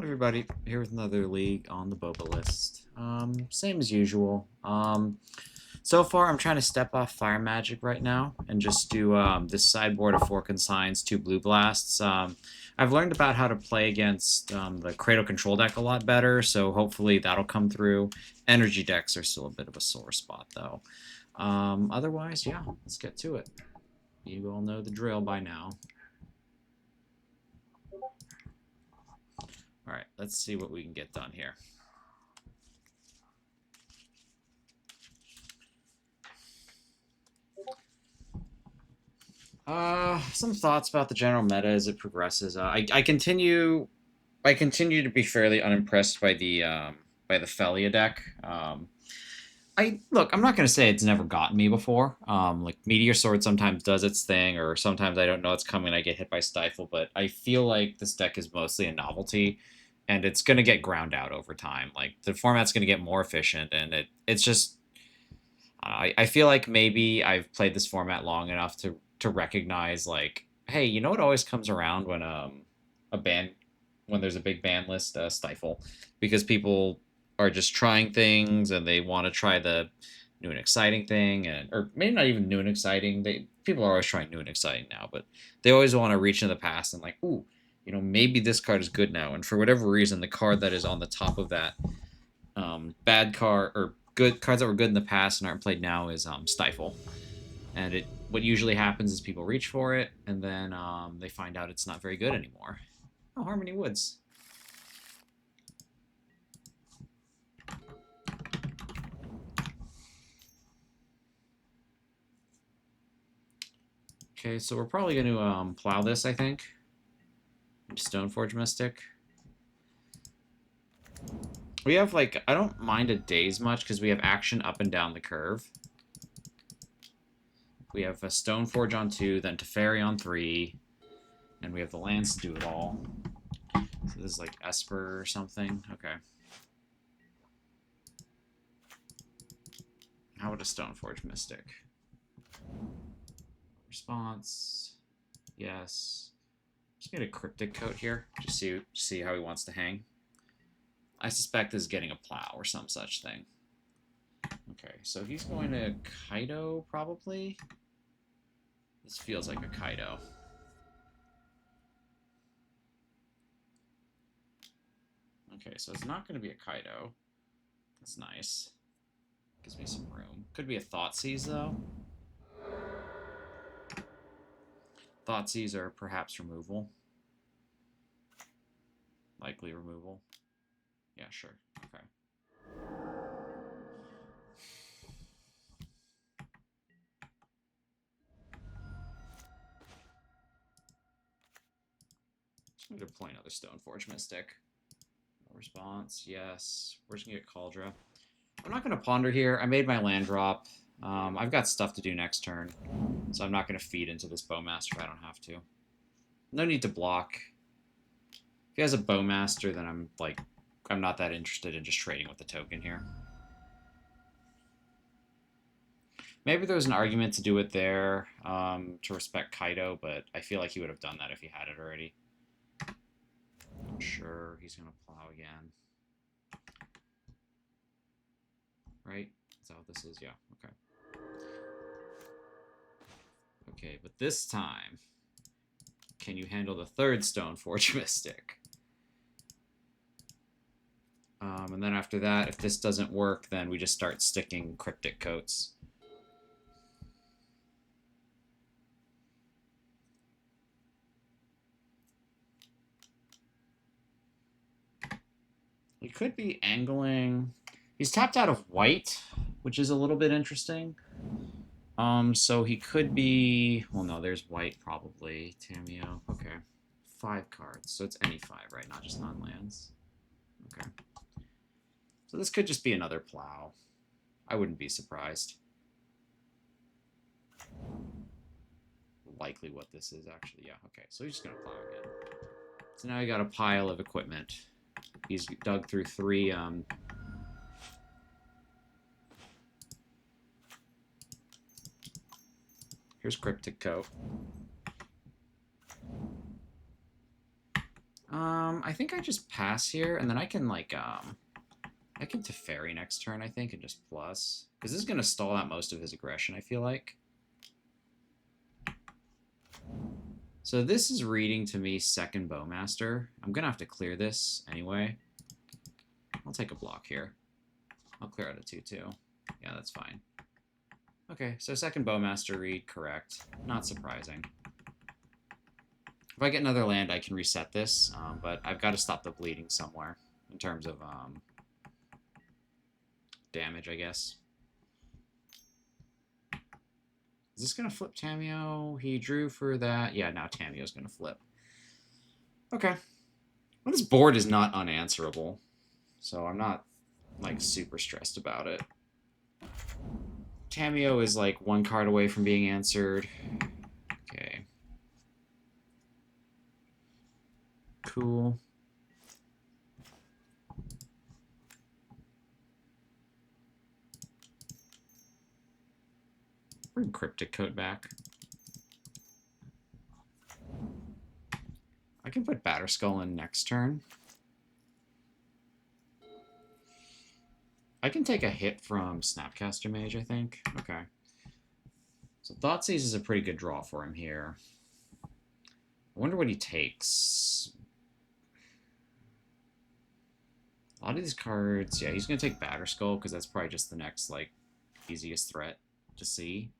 Everybody, here with another league on the Boba list. Same as usual. So far I'm trying to step off Fire Magic right now and just do this sideboard of 4 consigns, 2 blue blasts. I've learned about how to play against the Cradle Control deck a lot better, so hopefully that'll come through. Energy decks are still a bit of a sore spot though. Otherwise, yeah, let's get to it. You all know the drill by now. All right, let's see what we can get done here. Some thoughts about the general meta as it progresses. I continue to be fairly unimpressed by the Felia deck. I'm not gonna say it's never gotten me before. Like Meteor Sword sometimes does its thing, or sometimes I don't know it's coming. I get hit by Stifle, but I feel like this deck is mostly a novelty, and it's gonna get ground out over time. Like the format's gonna get more efficient, and it's just I feel like maybe I've played this format long enough to recognize like, hey, you know what always comes around when a band when there's a big ban list, Stifle, because people are just trying things and they want to try the new and exciting thing, and or maybe not even new and exciting. People are always trying new and exciting now, but they always want to reach in the past and like, ooh, maybe this card is good now, and for whatever reason, the card that is on the top of that bad card or good cards that were good in the past and aren't played now is Stifle. And what usually happens is people reach for it and then they find out it's not very good anymore. Oh, Harmony Woods. Okay, so we're probably going to plow this, I think. Stoneforge Mystic. We have, like, I don't mind a daze much because we have action up and down the curve. We have a Stoneforge on 2, then Teferi on 3, and we have the lands to do it all. So this is like Esper or something. Okay. How about a Stoneforge Mystic? Response. Yes. Just get a Cryptic Coat here. Just see how he wants to hang. I suspect this is getting a plow or some such thing. Okay, so he's going to Kaido, probably. This feels like a Kaido. Okay, so it's not going to be a Kaido. That's nice. Gives me some room. Could be a Thoughtseize, though. Thoughtseize are perhaps removal. Likely removal. Yeah, sure. Okay. Just going to deploy another Stoneforge Mystic. No response. Yes. We're just going to get Cauldra. I'm not going to Ponder here. I made my land drop. I've got stuff to do next turn, so I'm not going to feed into this Bowmaster if I don't have to. No need to block. If he has a Bowmaster, then I'm not that interested in just trading with the token here. Maybe there's an argument to do it there to respect Kaido, but I feel like he would have done that if he had it already. Not sure. He's going to plow again. Right? Is that what this is? Yeah, okay. Okay, but this time, can you handle the third Stoneforge Mystic? And then after that, if this doesn't work, then we just start sticking Cryptic Coats. He could be angling. He's tapped out of white, which is a little bit interesting. So he could be. Well, no, there's white probably. Tamio. Okay, 5 cards. So it's any 5, right? Not just non-lands. Okay. So this could just be another plow. I wouldn't be surprised. Likely what this is actually. Yeah. Okay. So he's just gonna plow again. So now you got a pile of equipment. He's dug through 3 here's Cryptic Coat. I think I just pass here, and then I can, like, I can Teferi next turn, I think, and just plus. Because this is going to stall out most of his aggression, I feel like. So this is reading to me second Bowmaster. I'm going to have to clear this anyway. I'll take a block here. I'll clear out a 2-2. Yeah, that's fine. Okay, so second Bowmaster read, correct. Not surprising. If I get another land, I can reset this, but I've got to stop the bleeding somewhere in terms of damage, I guess. Is this going to flip Tameo? He drew for that. Yeah, now Tameo's going to flip. Okay. Well, this board is not unanswerable, so I'm not, like, super stressed about it. Tameo is, like, one card away from being answered. Okay. Cool. Bring Cryptic Coat back. I can put Batterskull in next turn. I can take a hit from Snapcaster Mage, I think. Okay. So Thoughtseize is a pretty good draw for him here. I wonder what he takes. A lot of these cards, yeah, he's going to take Batterskull because that's probably just the next, like, easiest threat to see.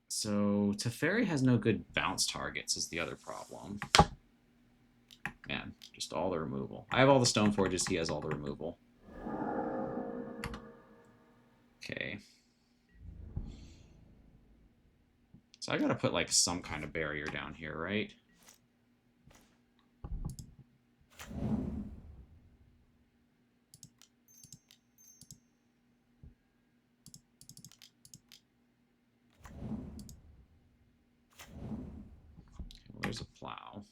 So Teferi has no good bounce targets is the other problem. Man, just all the removal. I have all the Stoneforges, he has all the removal. Okay. So I gotta put, like, some kind of barrier down here, right? Well, there's a plow.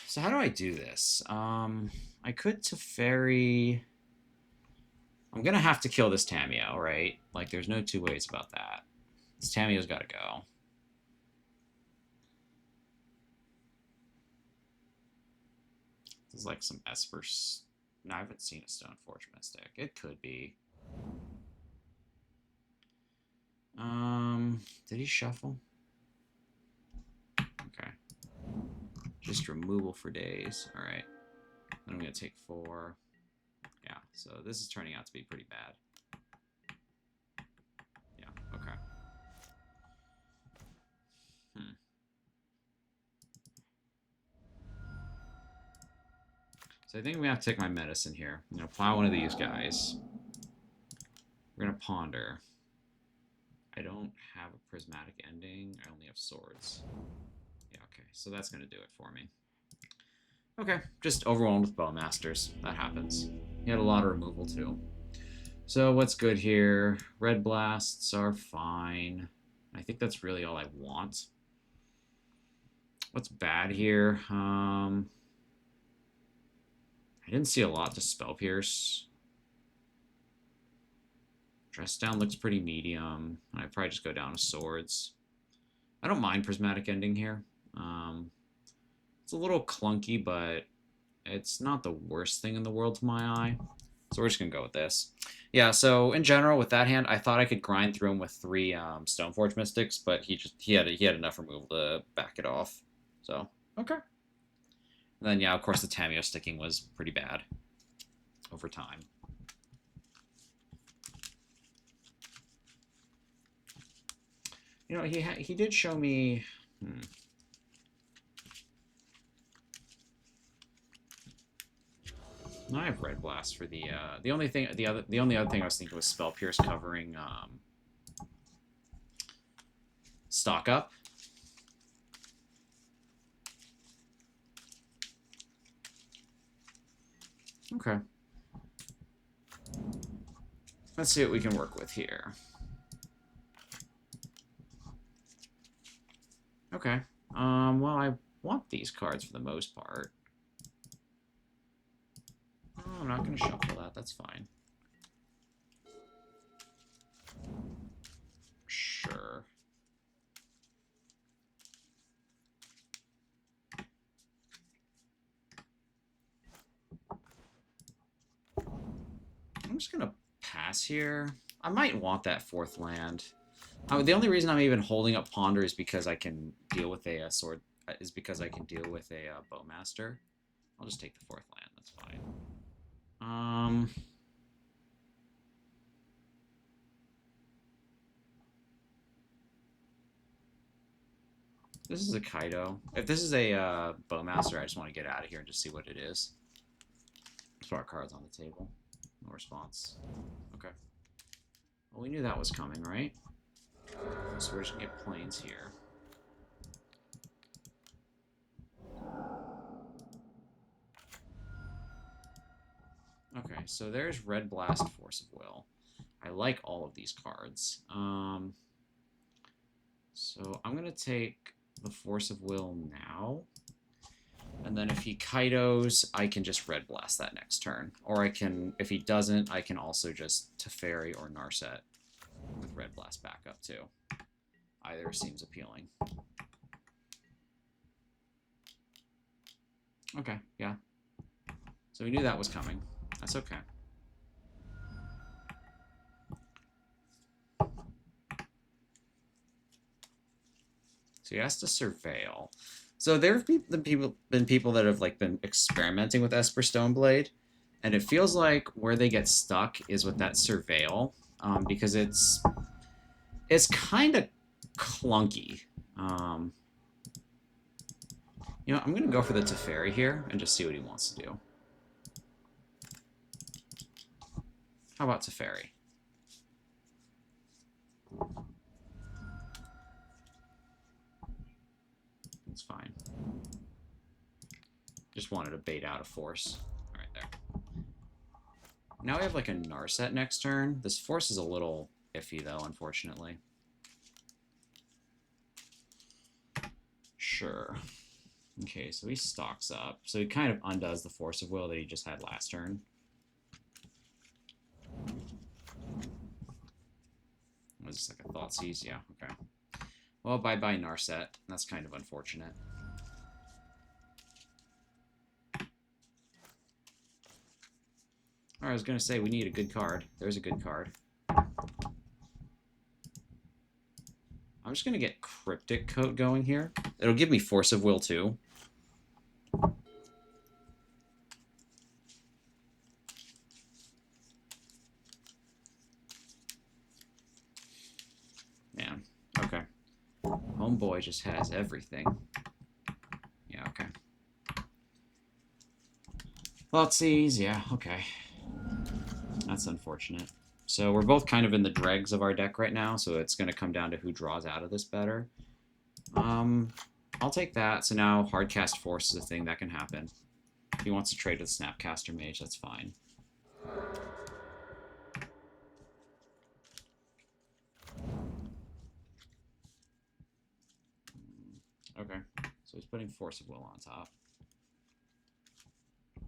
So how do I do this? I could Teferi... I'm gonna have to kill this Tameo, right? Like, there's no two ways about that. This Tameo's gotta go. This is like some Esper... No, I haven't seen a Stoneforge Mystic. It could be. Did he shuffle? Okay. Just removal for days. Alright. Then I'm gonna take 4. Yeah, so this is turning out to be pretty bad. Yeah, okay. So I think we have to take my medicine here. I'm gonna plow one of these guys. We're gonna ponder. I don't have a prismatic ending. I only have swords. Yeah, okay. So that's gonna do it for me. Okay, just overwhelmed with Bowmasters. That happens. He had a lot of removal too. So what's good here? Red blasts are fine. I think that's really all I want. What's bad here? I didn't see a lot to Spell Pierce. Dress Down looks pretty medium. I'd probably just go down to Swords. I don't mind Prismatic Ending here. It's a little clunky, but it's not the worst thing in the world to my eye. So we're just going to go with this. Yeah, so in general, with that hand, I thought I could grind through him with 3 Stoneforge Mystics, but he had enough removal to back it off. So, okay. And then, yeah, of course, the Tameo sticking was pretty bad over time. You know, he did show me... I have Red Blast for the only other thing I was thinking was Spell Pierce covering Stock Up. Okay. Let's see what we can work with here. Okay. Well, I want these cards for the most part. Oh, I'm not going to shuffle that. That's fine. Sure. just going to pass here. I might want that 4th land. The only reason I'm even holding up Ponder is because I can deal with a sword. Is because I can deal with a Bowmaster. I'll just take the 4th land. That's fine. This is a Kaido. If this is a Bowmaster, I just want to get out of here and just see what it is. Throw our cards on the table. No response. Okay. Well, we knew that was coming, right? So we're just going to get planes here. Okay, so there's Red Blast, Force of Will. I like all of these cards. So I'm going to take the Force of Will now. And then if he Kaidos, I can just Red Blast that next turn. Or I can, if he doesn't, I can also just Teferi or Narset with Red Blast backup too. Either seems appealing. Okay, yeah. So we knew that was coming. That's okay. So he has to Surveil. So there have been people that have been experimenting with Esper Stoneblade, and it feels like where they get stuck is with that Surveil, because it's kind of clunky. You know, I'm gonna go for the Teferi here and just see what he wants to do. How about Teferi? It's fine. Just wanted to bait out a force. All right, there. Now we have like a Narset next turn. This force is a little iffy though, unfortunately. Sure. Okay, so he stocks up. So he kind of undoes the Force of Will that he just had last turn. It was just like a Thoughtseize? Yeah, okay. Well, bye-bye Narset. That's kind of unfortunate. Alright, I was going to say, we need a good card. There's a good card. I'm just going to get Cryptic Coat going here. It'll give me Force of Will, too. Man, okay. Homeboy just has everything. Yeah, okay. Thoughtseize, yeah, okay. That's unfortunate. So we're both kind of in the dregs of our deck right now, so it's going to come down to who draws out of this better. I'll take that. So now Hardcast Force is a thing that can happen. If he wants to trade with Snapcaster Mage, that's fine. Okay, so he's putting Force of Will on top.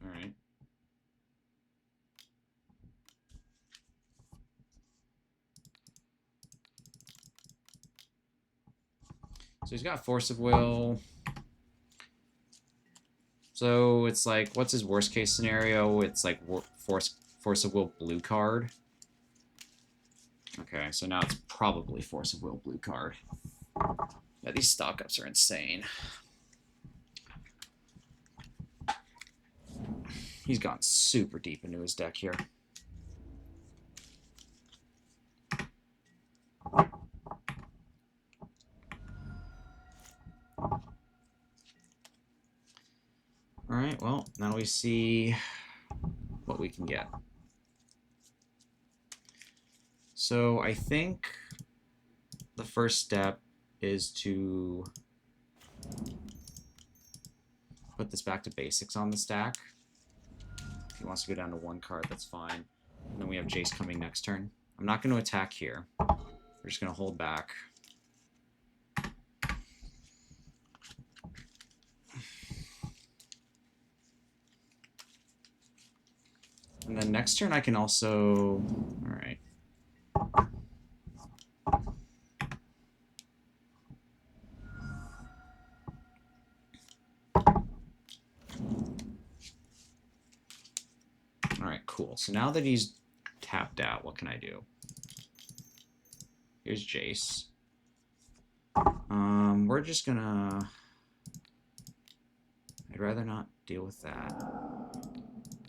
Alright. So he's got Force of Will. So it's like, what's his worst case scenario? It's like Force of Will blue card. Okay, so now it's probably Force of Will blue card. Yeah, these stock-ups are insane. He's gone super deep into his deck here. Alright, well, now we see what we can get. So I think the first step is to put this back to basics on the stack. If he wants to go down to one card, that's fine. And then we have Jace coming next turn. I'm not going to attack here. We're just going to hold back. And then next turn I can also... Alright. Alright, cool. So now that he's tapped out. What can I do? Here's Jace. We're just gonna... I'd rather not deal with that.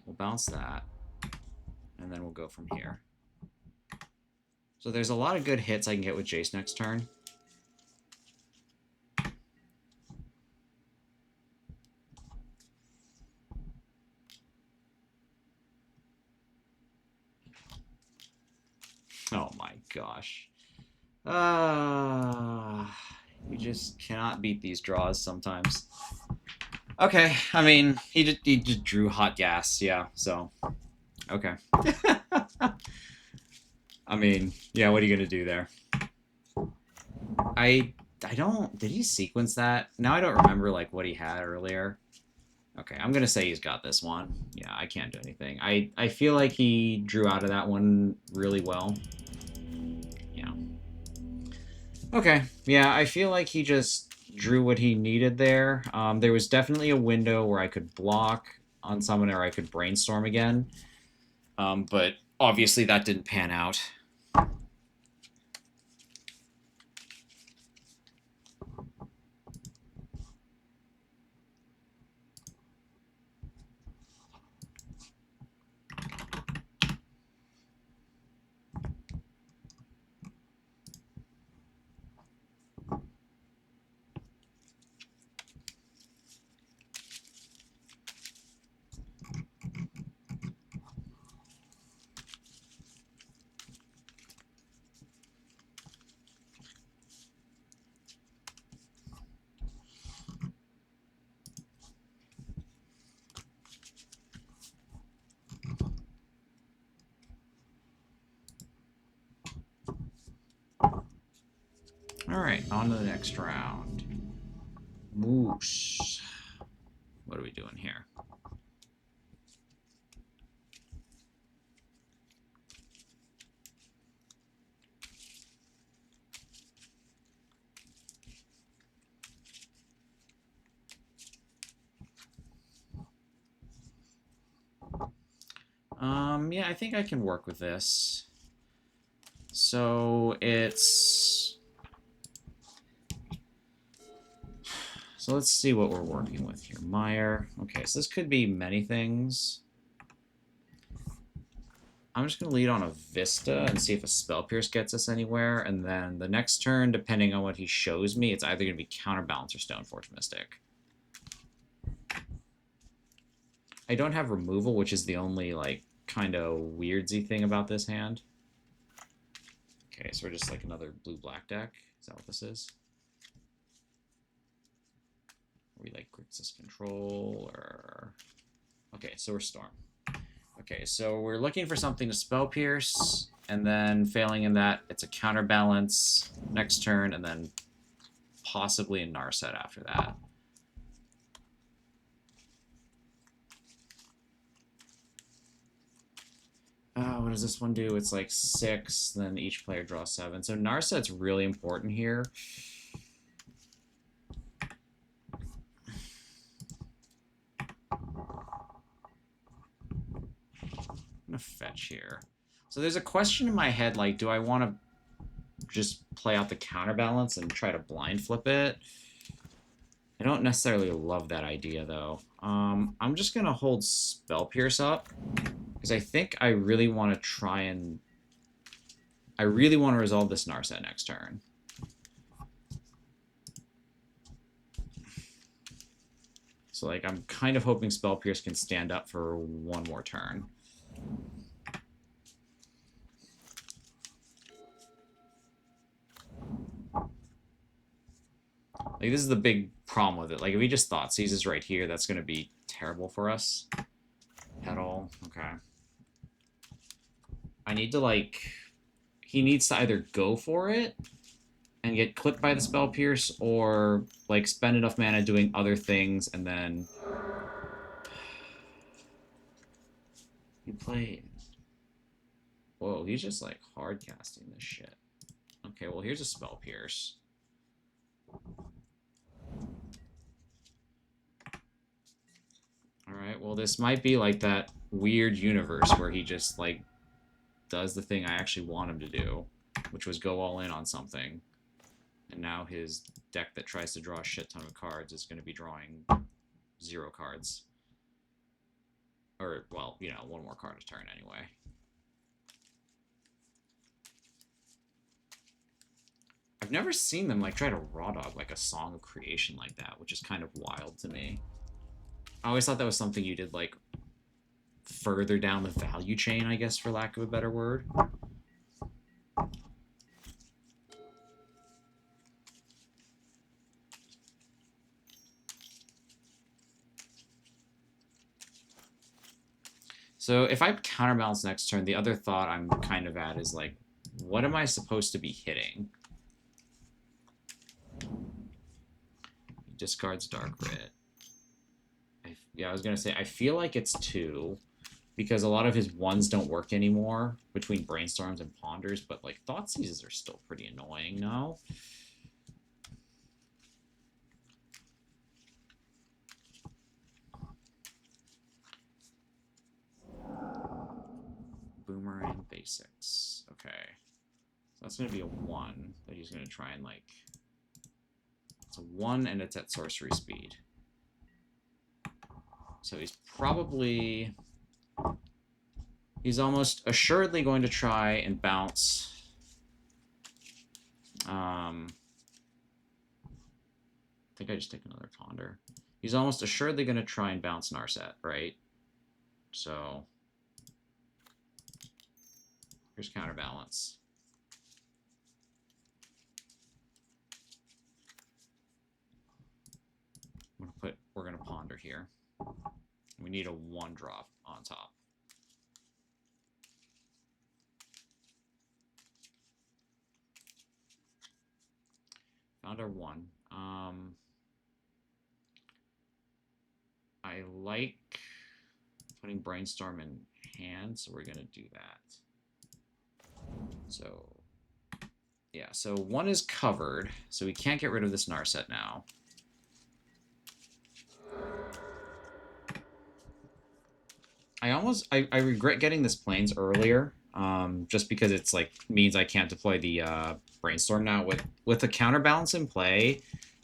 We'll bounce that. And then we'll go from here. So there's a lot of good hits I can get with Jace next turn. Oh my gosh. You just cannot beat these draws sometimes. Okay, I mean, he just drew hot gas, yeah, so... Okay. I mean, yeah, what are you gonna do there? I don't... Did he sequence that? Now I don't remember, like, what he had earlier. Okay, I'm gonna say he's got this one. Yeah, I can't do anything. I feel like he drew out of that one really well. Yeah. Okay, yeah, I feel like he just drew what he needed there. There was definitely a window where I could block on someone or I could brainstorm again. But obviously that didn't pan out. Alright, on to the next round. Whoosh. What are we doing here? Yeah, I think I can work with this. So it's... So let's see what we're working with here. Meyer. Okay, so this could be many things. I'm just going to lead on a Vista and see if a Spell Pierce gets us anywhere. And then the next turn, depending on what he shows me, it's either going to be Counterbalance or Stoneforge Mystic. I don't have Removal, which is the only, like, kind of weirdsy thing about this hand. Okay, so we're just like another blue-black deck. Is that what this is? Are we like Grixis Control or... Okay, so we're Storm. Okay, so we're looking for something to Spell Pierce, and then failing in that, it's a Counterbalance next turn, and then possibly a Narset after that. What does this one do? It's like 6, then each player draws 7. So Narset's really important here. I'm gonna fetch here. So there's a question in my head, like, do I want to just play out the Counterbalance and try to blind flip it? I don't necessarily love that idea, though. I'm just gonna hold Spell Pierce up, because I think I really want to try and... I really want to resolve this Narset next turn. So, like, I'm kind of hoping Spell Pierce can stand up for one more turn. Like, this is the big problem with it. Like, if he just Thought Seizes right here, that's going to be terrible for us. At all. Okay. I need to, like... He needs to either go for it and get clipped by the Spell Pierce, or, like, spend enough mana doing other things, and then... You play... Whoa, he's just, like, hard casting this shit. Okay, well, here's a Spell Pierce. Alright, well, this might be like that weird universe where he just, like, does the thing I actually want him to do, which was go all in on something. And now his deck that tries to draw a shit ton of cards is going to be drawing 0 cards. Or, well, you know, 1 more card a turn anyway. I've never seen them, like, try to raw dog, like, a Song of Creation like that, which is kind of wild to me. I always thought that was something you did, like, further down the value chain, I guess, for lack of a better word. So if I counterbalance next turn, the other thought I'm kind of at is, like, what am I supposed to be hitting? He discards Dark Writ. Yeah, I was going to say, I feel like it's 2, because a lot of his 1s don't work anymore between Brainstorms and Ponders, but, like, Thoughtseizes are still pretty annoying, no? Boomerang Basics. Okay. So that's going to be a 1 that he's going to try and, like... It's a 1, and it's at sorcery speed. So he's probably... He's almost assuredly going to try and bounce... I think I just take another Ponder. He's almost assuredly going to try and bounce Narset, right? So... Here's Counterbalance. We're gonna Ponder here. We need a 1-drop on top. Found our 1. I like putting Brainstorm in hand, so we're gonna do that. So, yeah, so 1 is covered, so we can't get rid of this Narset now. I regret getting this Plains earlier, just because it's like means I can't deploy the Brainstorm now. With the Counterbalance in play,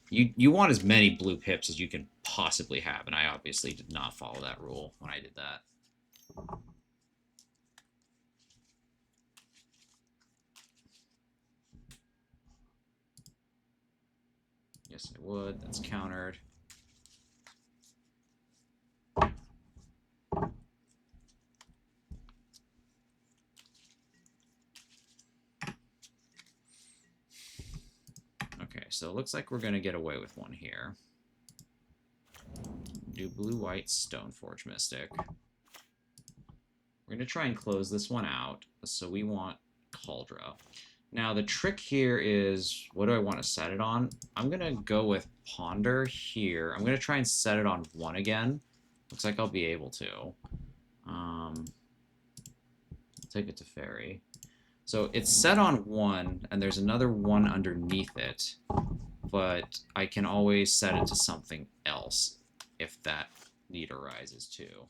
you want as many blue pips as you can possibly have, and I obviously did not follow that rule when I did that. Yes, I would. That's countered. Okay, so it looks like we're going to get away with 1 here. Do blue-white Stoneforge Mystic. We're going to try and close this one out, so we want Cauldra. Now, the trick here is, what do I want to set it on? I'm going to go with Ponder here. I'm going to try and set it on 1 again. Looks like I'll be able to. Take it to Fairy. So it's set on 1, and there's another 1 underneath it, but I can always set it to something else if that need arises too.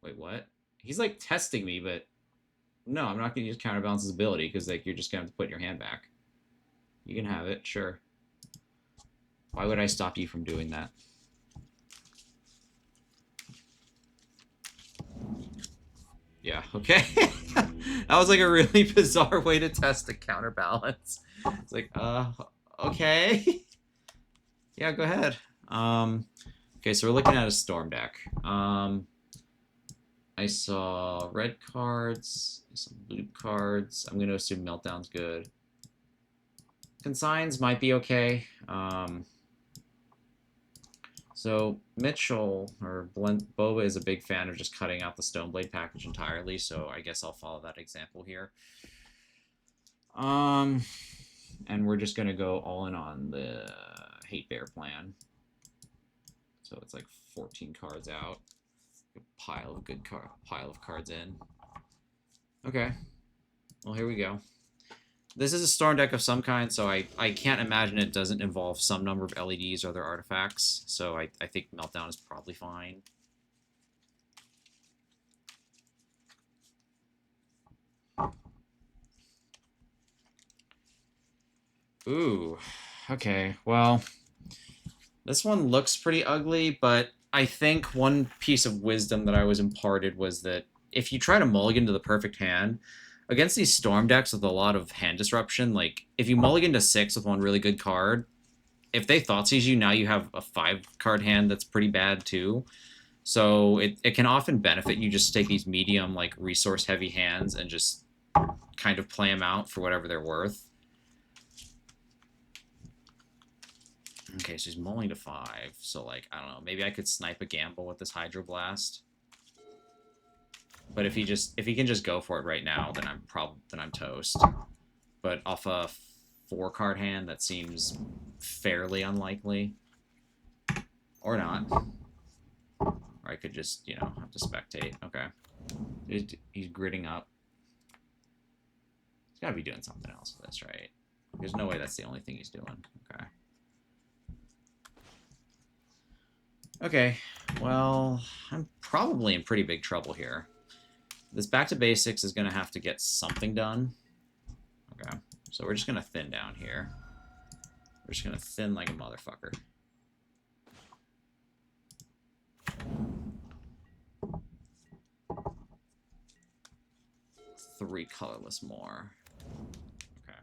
Wait, what? He's like testing me, but no, I'm not going to use Counterbalance's ability because like you're just going to have to put your hand back. You can have it, sure. Why would I stop you from doing that? Yeah, okay. That was like a really bizarre way to test the Counterbalance. It's like, okay. Yeah, go ahead. Okay, so we're looking at a Storm deck. I saw red cards, some blue cards. I'm going to assume Meltdown's good. Consigns might be okay. So Mitchell, or Boba, is a big fan of just cutting out the Stoneblade package entirely, so I guess I'll follow that example here. And we're just going to go all in on the Hate Bear plan. So it's like 14 cards out. A pile of cards in. Okay. Well, here we go. This is a storm deck of some kind, so I can't imagine it doesn't involve some number of LEDs or other artifacts. So I think Meltdown is probably fine. Ooh, okay. Well, this one looks pretty ugly, but I think one piece of wisdom that I was imparted was that if you try to mulligan to the perfect hand, against these storm decks with a lot of hand disruption, like if you mulligan to 6 with one really good card, if they Thoughtseize you, now you have a 5-card hand that's pretty bad too. So it can often benefit you just to take these medium, like resource heavy hands and just kind of play them out for whatever they're worth. Okay, so he's mulling to 5. So, like, I don't know. Maybe I could snipe a gamble with this Hydroblast. But if he can just go for it right now, then I'm toast. But off a 4-card hand, that seems fairly unlikely. Or not. Or I could just, have to spectate. Okay. He's gritting up. He's got to be doing something else with this, right? There's no way that's the only thing he's doing. Okay. Okay, well, I'm probably in pretty big trouble here. This back to basics is going to have to get something done. Okay, so we're just going to thin down here. We're just going to thin like a motherfucker. Three colorless more. Okay.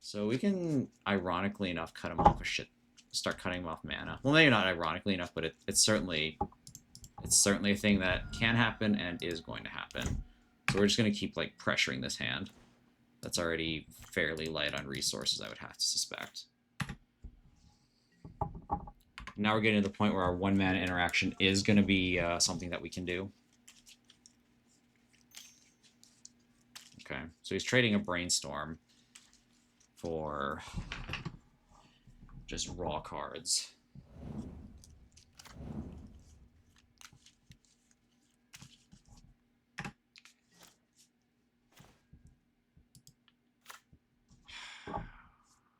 So we can, ironically enough, cut him off a shit. Start cutting him off mana. Well, maybe not ironically enough, but it's certainly a thing that can happen and is going to happen. So we're just going to keep like pressuring this hand. That's already fairly light on resources, I would have to suspect. Now we're getting to the point where our 1-mana interaction is going to be something that we can do. Okay, so he's trading a Brainstorm for just raw cards.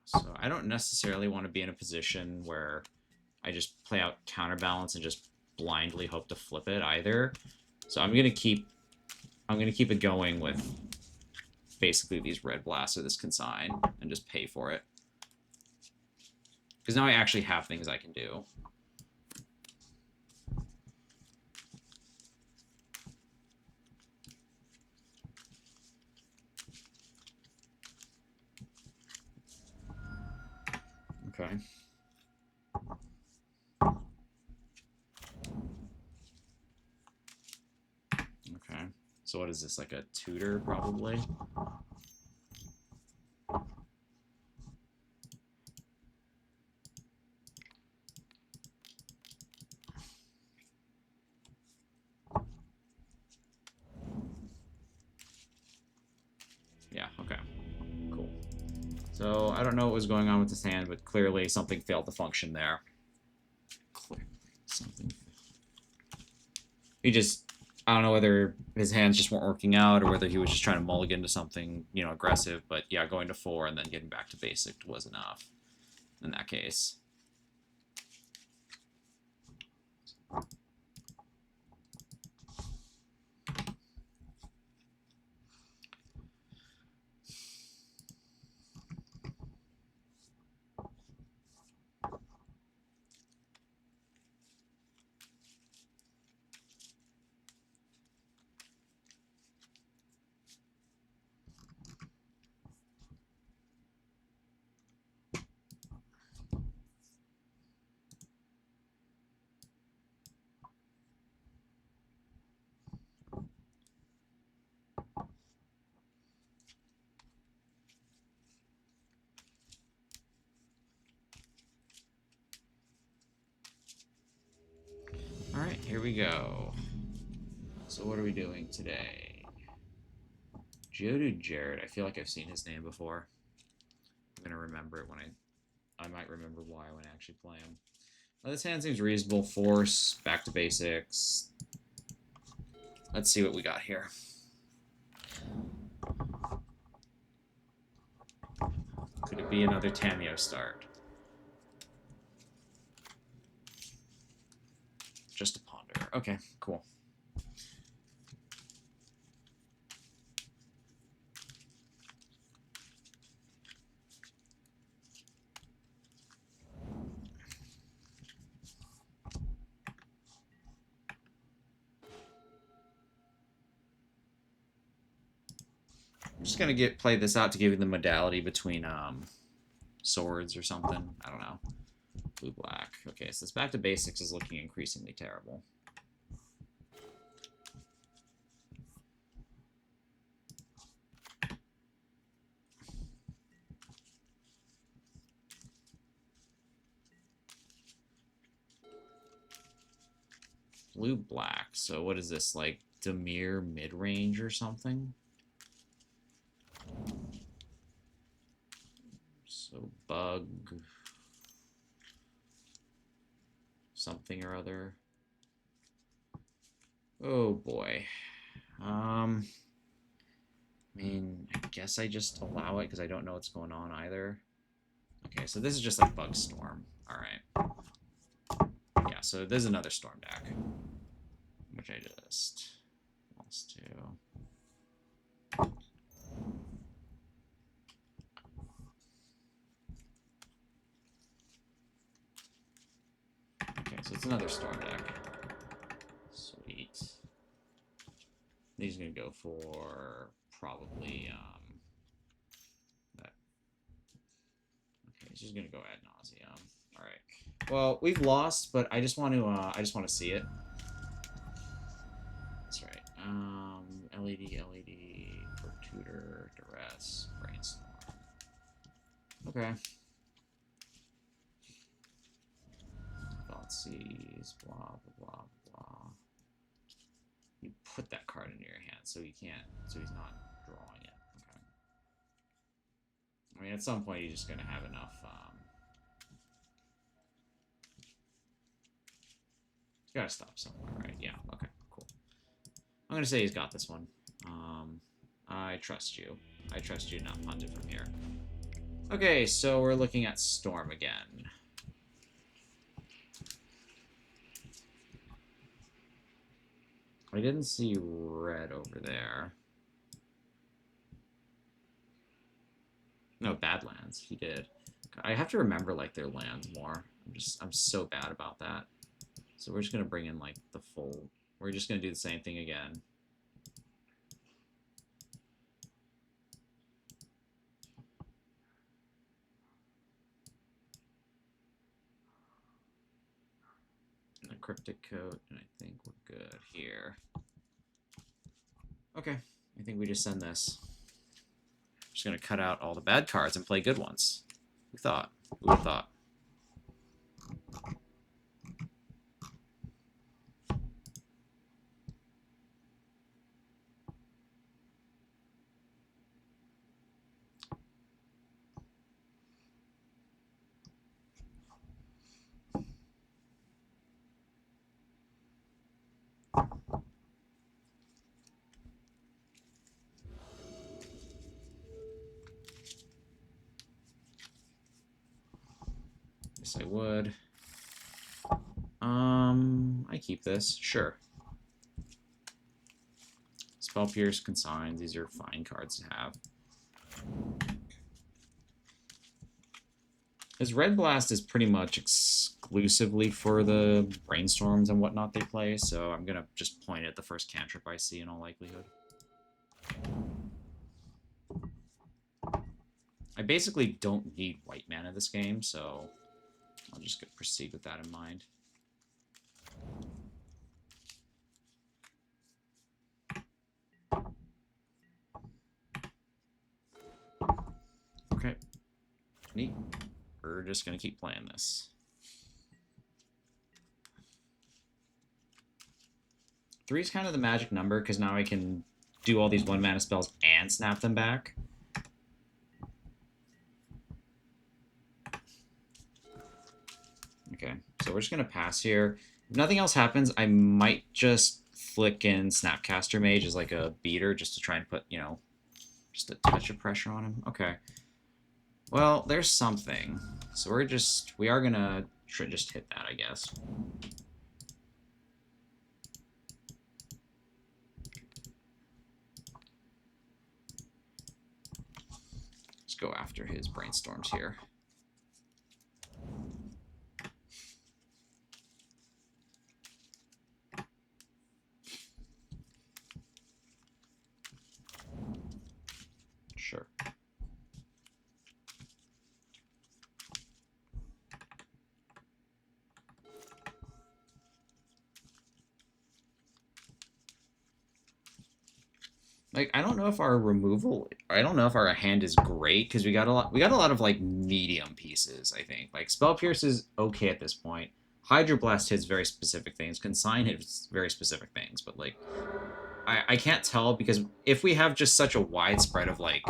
So I don't necessarily want to be in a position where I just play out Counterbalance and just blindly hope to flip it either. So I'm gonna keep it going with basically these Red Blasts or this Consign and just pay for it. Because now I actually have things I can do. Okay. Okay. So what is this, like a tutor, probably? Yeah, okay. Cool. So I don't know what was going on with this hand, but clearly something failed to function there. Clearly something. I don't know whether his hands just weren't working out or whether he was just trying to mulligan to something, aggressive. But yeah, going to 4 and then getting back to basic was enough in that case. Alright, here we go. So what are we doing today? Geodude Jared. I feel like I've seen his name before. I'm going to remember it when I might remember why when I actually play him. Well, this hand seems reasonable. Force, back to basics. Let's see what we got here. be another Tameo start. Just a ponder. Okay, cool. I'm just gonna play this out to give you the modality between swords or something. I don't know. Blue black. Okay, so this back to basics is looking increasingly terrible. Blue black. So what is this, like Demir mid range or something? So bug something or other. Oh boy. I mean, I guess I just allow it because I don't know what's going on either. Okay, so this is just like Bug Storm. Alright. Yeah, so there's another Storm deck. Which I just lost to. Okay, so it's another Storm deck. Sweet. He's gonna go for probably that. Okay, he's just gonna go ad nauseum. All right. Well, we've lost, but I just want to see it. That's right. LED, Tutor, Duress, Brainstorm. Okay. Thoughtseize, blah blah blah blah. You put that card into your hand, so he can't. So he's not drawing it. Okay. I mean, at some point, he's just gonna have enough. He's gotta stop somewhere, right? Yeah. Okay. Cool. I'm gonna say he's got this one. I trust you. I trust you to not punt it from here. Okay, so we're looking at Storm again. I didn't see red over there. No, Badlands. He did. I have to remember, like, their lands more. I'm so bad about that. So we're just gonna bring in, like, the full... We're just gonna do the same thing again. And a Cryptic Coat, and I think we're good here. Okay, I think we just send this. Just gonna cut out all the bad cards and play good ones. Who thought? Who would have thought? Yes, I would. I keep this. Sure. Spell Pierce, Consigns. These are fine cards to have. His Red Blast is pretty much exclusively for the Brainstorms and whatnot they play, so I'm gonna just point at the first cantrip I see in all likelihood. I basically don't need white mana this game, so I'll just proceed with that in mind. Okay. Neat. We're just going to keep playing this. 3 is kind of the magic number, because now I can do all these 1-mana spells and snap them back. Okay, so we're just going to pass here. If nothing else happens, I might just flick in Snapcaster Mage as like a beater, just to try and put, you know, just a touch of pressure on him. Okay. Well, there's something. So we are gonna just hit that, I guess. Let's go after his brainstorms here. Sure. Like, I don't know if our hand is great because we got a lot of like medium pieces, I think. Like Spell Pierce is okay at this point. Hydroblast hits very specific things. Consign hits very specific things, but like I can't tell because if we have just such a wide spread of like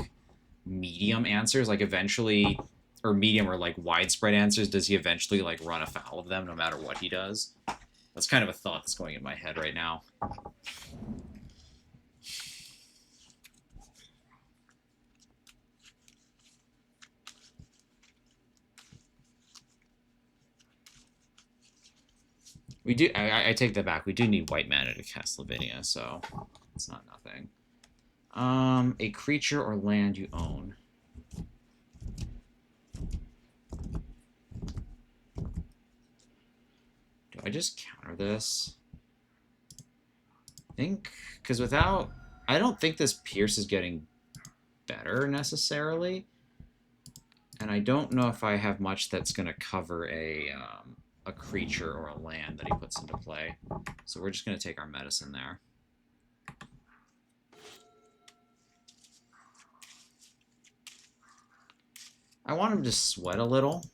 medium answers, like eventually or medium or like widespread answers, does he eventually like run afoul of them no matter what he does? That's kind of a thought that's going in my head right now. We do. I take that back. We do need white mana to cast Lavinia, so it's not nothing. A creature or land you own. Do I just counter this? I think because I don't think this Pierce is getting better necessarily, and I don't know if I have much that's gonna cover a creature or a land that he puts into play. So we're just gonna take our medicine there. I want him to sweat a little.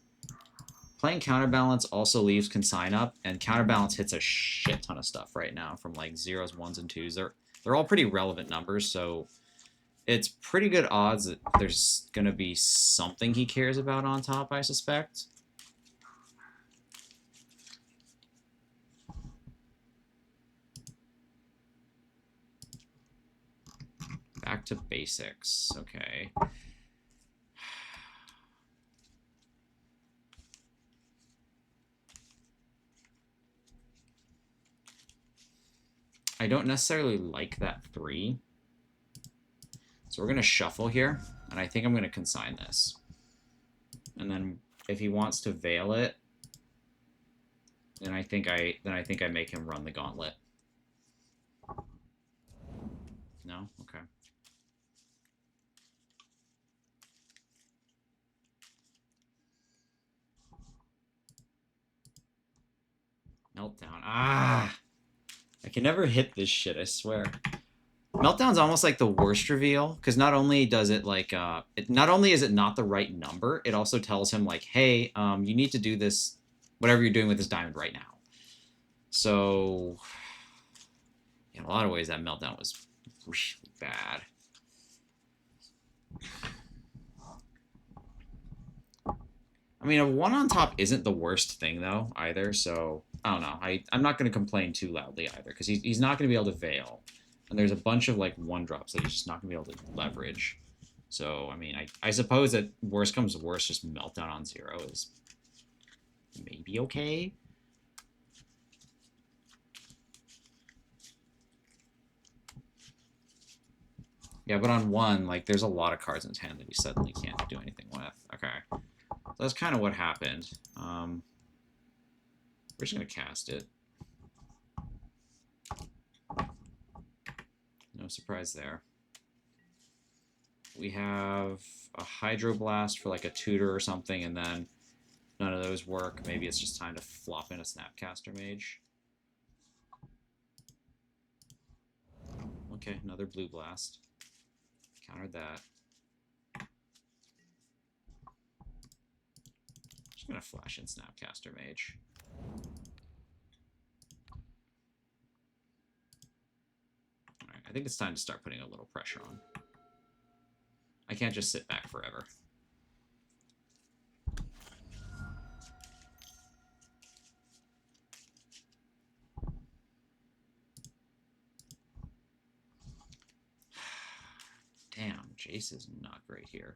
Playing Counterbalance also leaves Consign up, and Counterbalance hits a shit ton of stuff right now from like zeros, ones, and twos. They're all pretty relevant numbers, so it's pretty good odds that there's gonna be something he cares about on top, I suspect. Back to basics. Okay. I don't necessarily like that 3. So we're going to shuffle here, and I think I'm going to consign this. And then if he wants to veil it, then I think I make him run the gauntlet. No? Okay. Meltdown. Ah! I can never hit this shit, I swear. Meltdown's almost like the worst reveal, because not only does it like not only is it not the right number, it also tells him like, hey, you need to do this, whatever you're doing with this diamond right now. So in a lot of ways that Meltdown was really bad. I mean, a 1 on top isn't the worst thing though either, so I don't know. I'm not going to complain too loudly either, because he's not going to be able to veil. And there's a bunch of like 1-drops that he's just not going to be able to leverage. So, I mean, I suppose that worst comes to worst, just Meltdown on 0 is maybe okay. Yeah, but on 1, like, there's a lot of cards in his hand that he suddenly can't do anything with. Okay. So that's kind of what happened. We're just going to cast it. No surprise there. We have a Hydroblast for like a tutor or something, and then none of those work. Maybe it's just time to flop in a Snapcaster Mage. Okay, another Blue Blast. Countered that. Just gonna flash in Snapcaster Mage. Alright, I think it's time to start putting a little pressure on. I can't just sit back forever. Damn, Jace is not great here.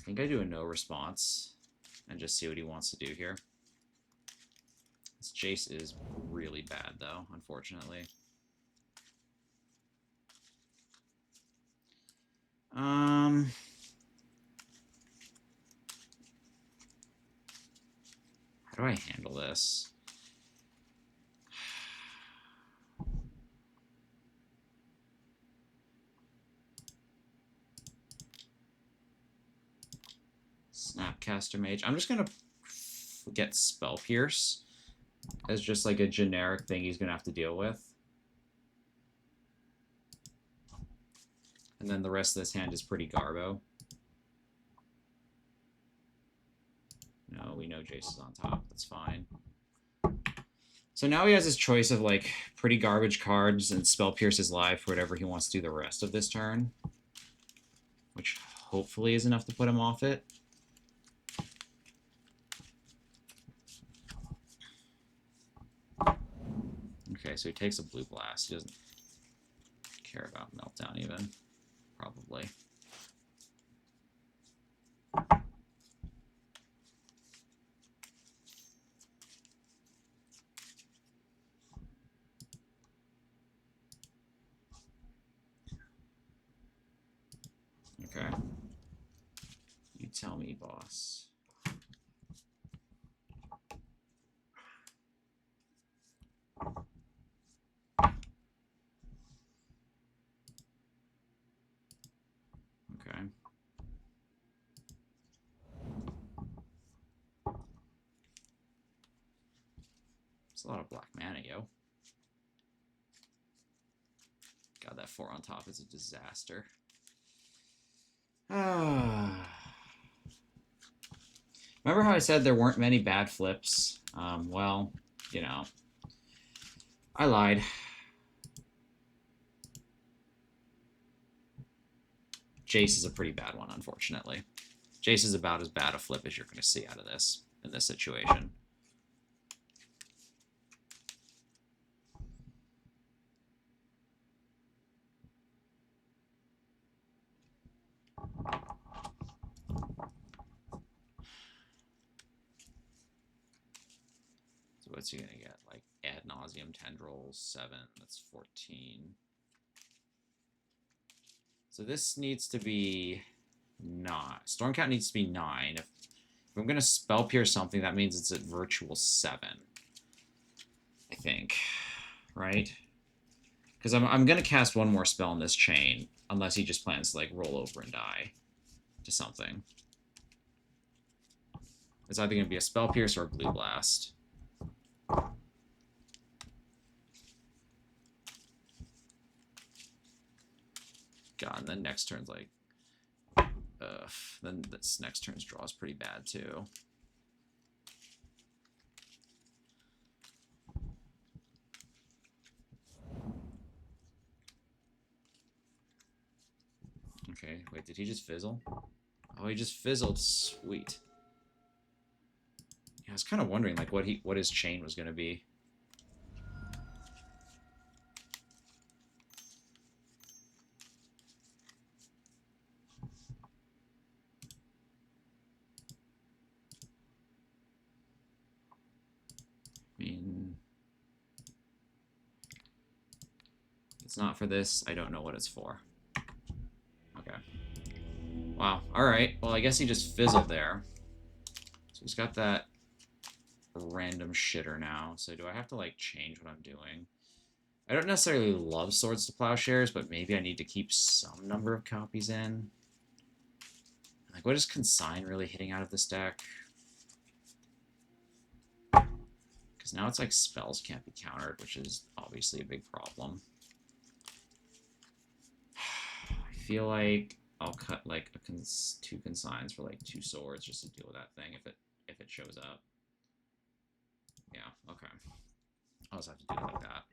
think I do a no response and just see what he wants to do here. This Jace is really bad, though, unfortunately. How do I handle this? Snapcaster Mage. I'm just going to get Spell Pierce as just like a generic thing he's going to have to deal with. And then the rest of this hand is pretty garbo. No, we know Jace is on top. That's fine. So now he has his choice of like pretty garbage cards and Spell Pierce is live for whatever he wants to do the rest of this turn, which hopefully is enough to put him off it. Okay, so he takes a blue blast. He doesn't care about Meltdown even, probably. Okay. You tell me, boss. Okay. It's a lot of black mana, yo. God, that 4 on top is a disaster. Remember how I said there weren't many bad flips? Well, you know, I lied. Jace is a pretty bad one, unfortunately. Jace is about as bad a flip as you're going to see out of this in this situation. So what's he going to get? Like ad nauseum tendrils, 7. That's 14. So this needs to be 9. Stormcat needs to be 9. If I'm going to Spell Pierce something, that means it's at virtual 7. I think. Right? Because I'm going to cast one more spell in this chain, unless he just plans to like roll over and die to something. It's either going to be a Spell Pierce or a Blue Blast. God, and then next turn's like... then this next turn's draw is pretty bad, too. Okay, wait, did he just fizzle? Oh, he just fizzled. Sweet. Yeah, I was kind of wondering like what his chain was going to be. I mean, it's not for this. I don't know what it's for. Okay. Wow. All right. Well, I guess he just fizzled there. So he's got that random shitter now. So do I have to like change what I'm doing? I don't necessarily love Swords to Plowshares, but maybe I need to keep some number of copies in. Like, what is Consign really hitting out of this deck? Because now it's like spells can't be countered, which is obviously a big problem. I feel like I'll cut like two consigns for like 2 swords just to deal with that thing if it shows up. Yeah, okay. I'll just have to do it like that.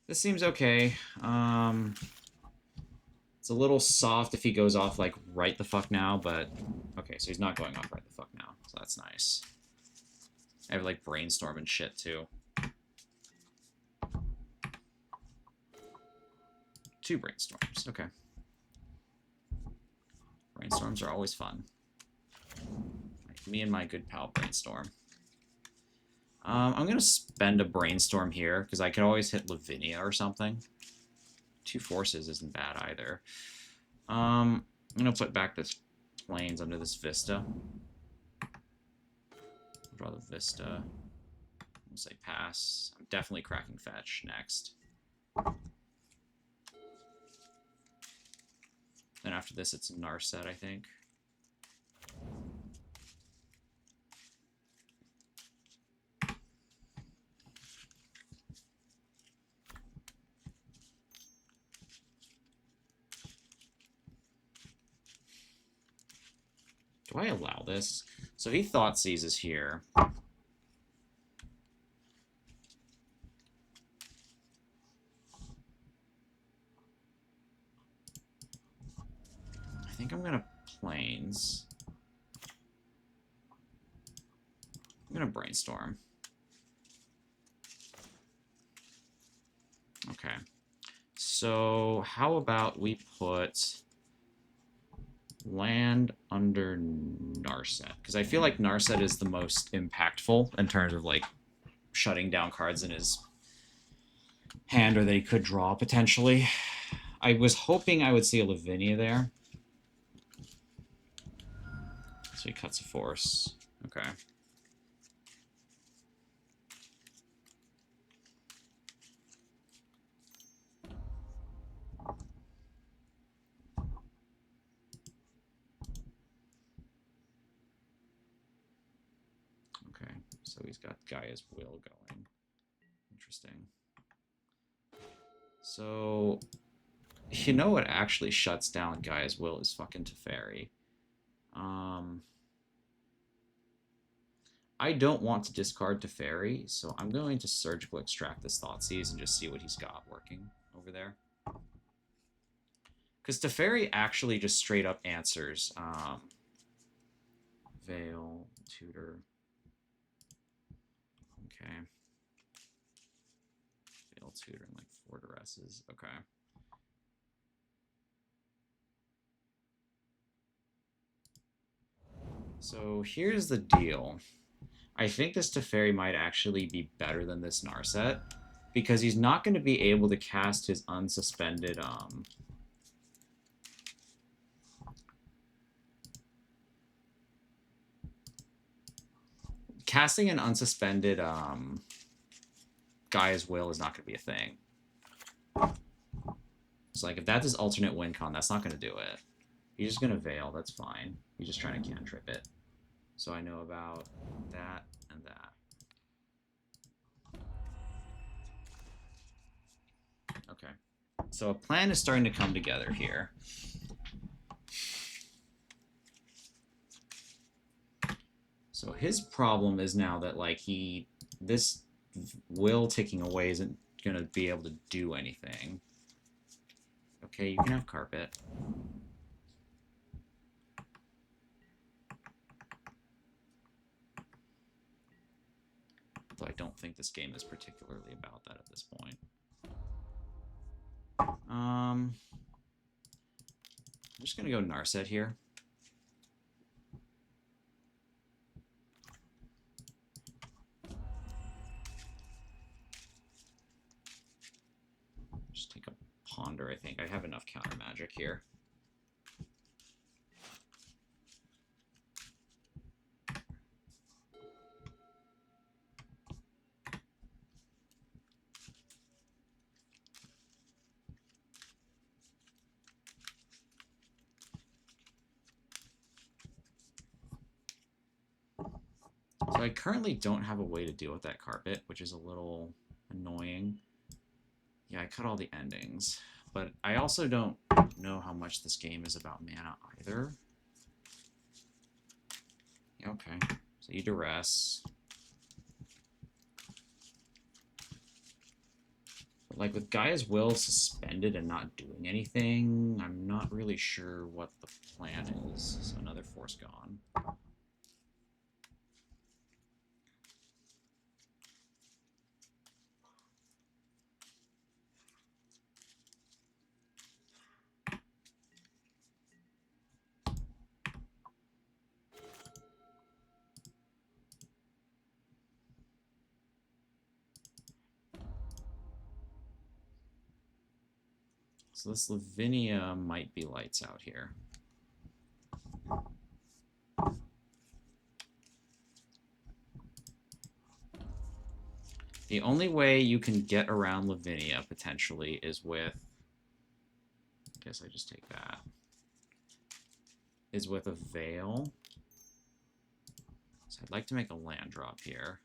This seems okay. It's a little soft if he goes off like right the fuck now, but okay, so he's not going off right the fuck now, so that's nice. I have like brainstorm and shit too. 2 brainstorms. Okay. Brainstorms are always fun. Like me and my good pal brainstorm. I'm going to spend a brainstorm here, because I could always hit Lavinia or something. 2 forces isn't bad either. I'm going to put back this plains under this Vista. Draw the Vista. We'll say pass. I'm definitely cracking fetch next. Then after this, it's Narset, I think. Do I allow this? So he thought seizes here. I think I'm gonna plains. I'm gonna brainstorm. Okay. So how about we put land under Narset? Because I feel like Narset is the most impactful in terms of like shutting down cards in his hand or that he could draw potentially. I was hoping I would see a Lavinia there. So he cuts a force. Okay. Okay, so he's got Gaia's Will going. Interesting. So, you know what actually shuts down Gaia's Will is fucking Teferi. I don't want to discard Teferi, so I'm going to surgical extract this Thoughtseize and just see what he's got working over there. Because Teferi actually just straight up answers Veil, Tutor. Okay. Veil, Tutor, and like Fortresses. Okay. So here's the deal. I think this Teferi might actually be better than this Narset, because he's not going to be able to cast his unsuspended casting an unsuspended Gaia's Will is not going to be a thing. So like if that's his alternate win con, that's not going to do it. He's just going to Veil, that's fine. He's just trying to cantrip it. So I know about that and that. Okay. So a plan is starting to come together here. So his problem is now that like this will ticking away isn't going to be able to do anything. Okay, you can have carpet. Though I don't think this game is particularly about that at this point. I'm just going to go Narset here. Just take a Ponder, I think. I have enough counter magic here. So I currently don't have a way to deal with that carpet, which is a little annoying. Yeah, I cut all the endings. But I also don't know how much this game is about mana either. Yeah, okay. So you duress. But like with Gaia's Will suspended and not doing anything, I'm not really sure what the plan is. So another force gone. So this Lavinia might be lights out here. The only way you can get around Lavinia, potentially, is with... I guess I just take that. Is with a Veil. So I'd like to make a land drop here.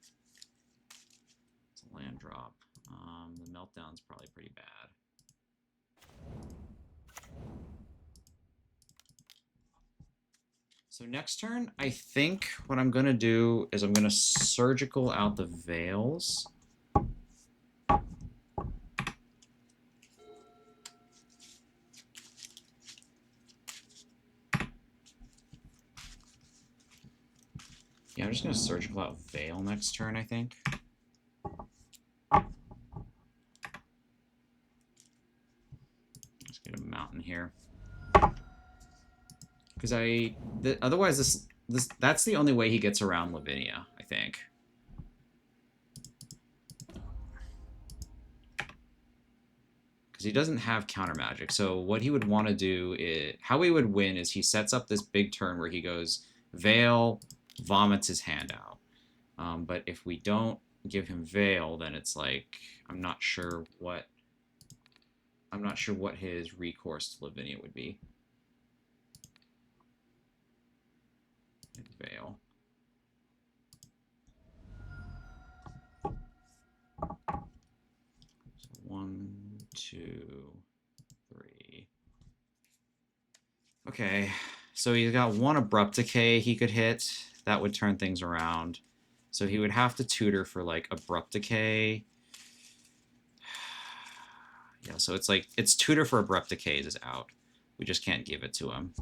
It's a land drop. The Meltdown's probably pretty bad. So next turn, I think what I'm going to do is I'm going to Surgical out the Veils. Yeah, I'm just going to Surgical out Veil next turn, I think. Let's get a Mountain here. Because otherwise that's the only way he gets around Lavinia, I think. Because he doesn't have counter magic. So what he would want to do is, how he would win is he sets up this big turn where he goes Veil, vomits his hand out. But if we don't give him Veil, then it's like I'm not sure what his recourse to Lavinia would be. Veil. So 1, 2, 3. Okay, so he's got 1 Abrupt Decay he could hit. That would turn things around. So he would have to tutor for like Abrupt Decay. Yeah, so it's like it's tutor for Abrupt Decays is out. We just can't give it to him.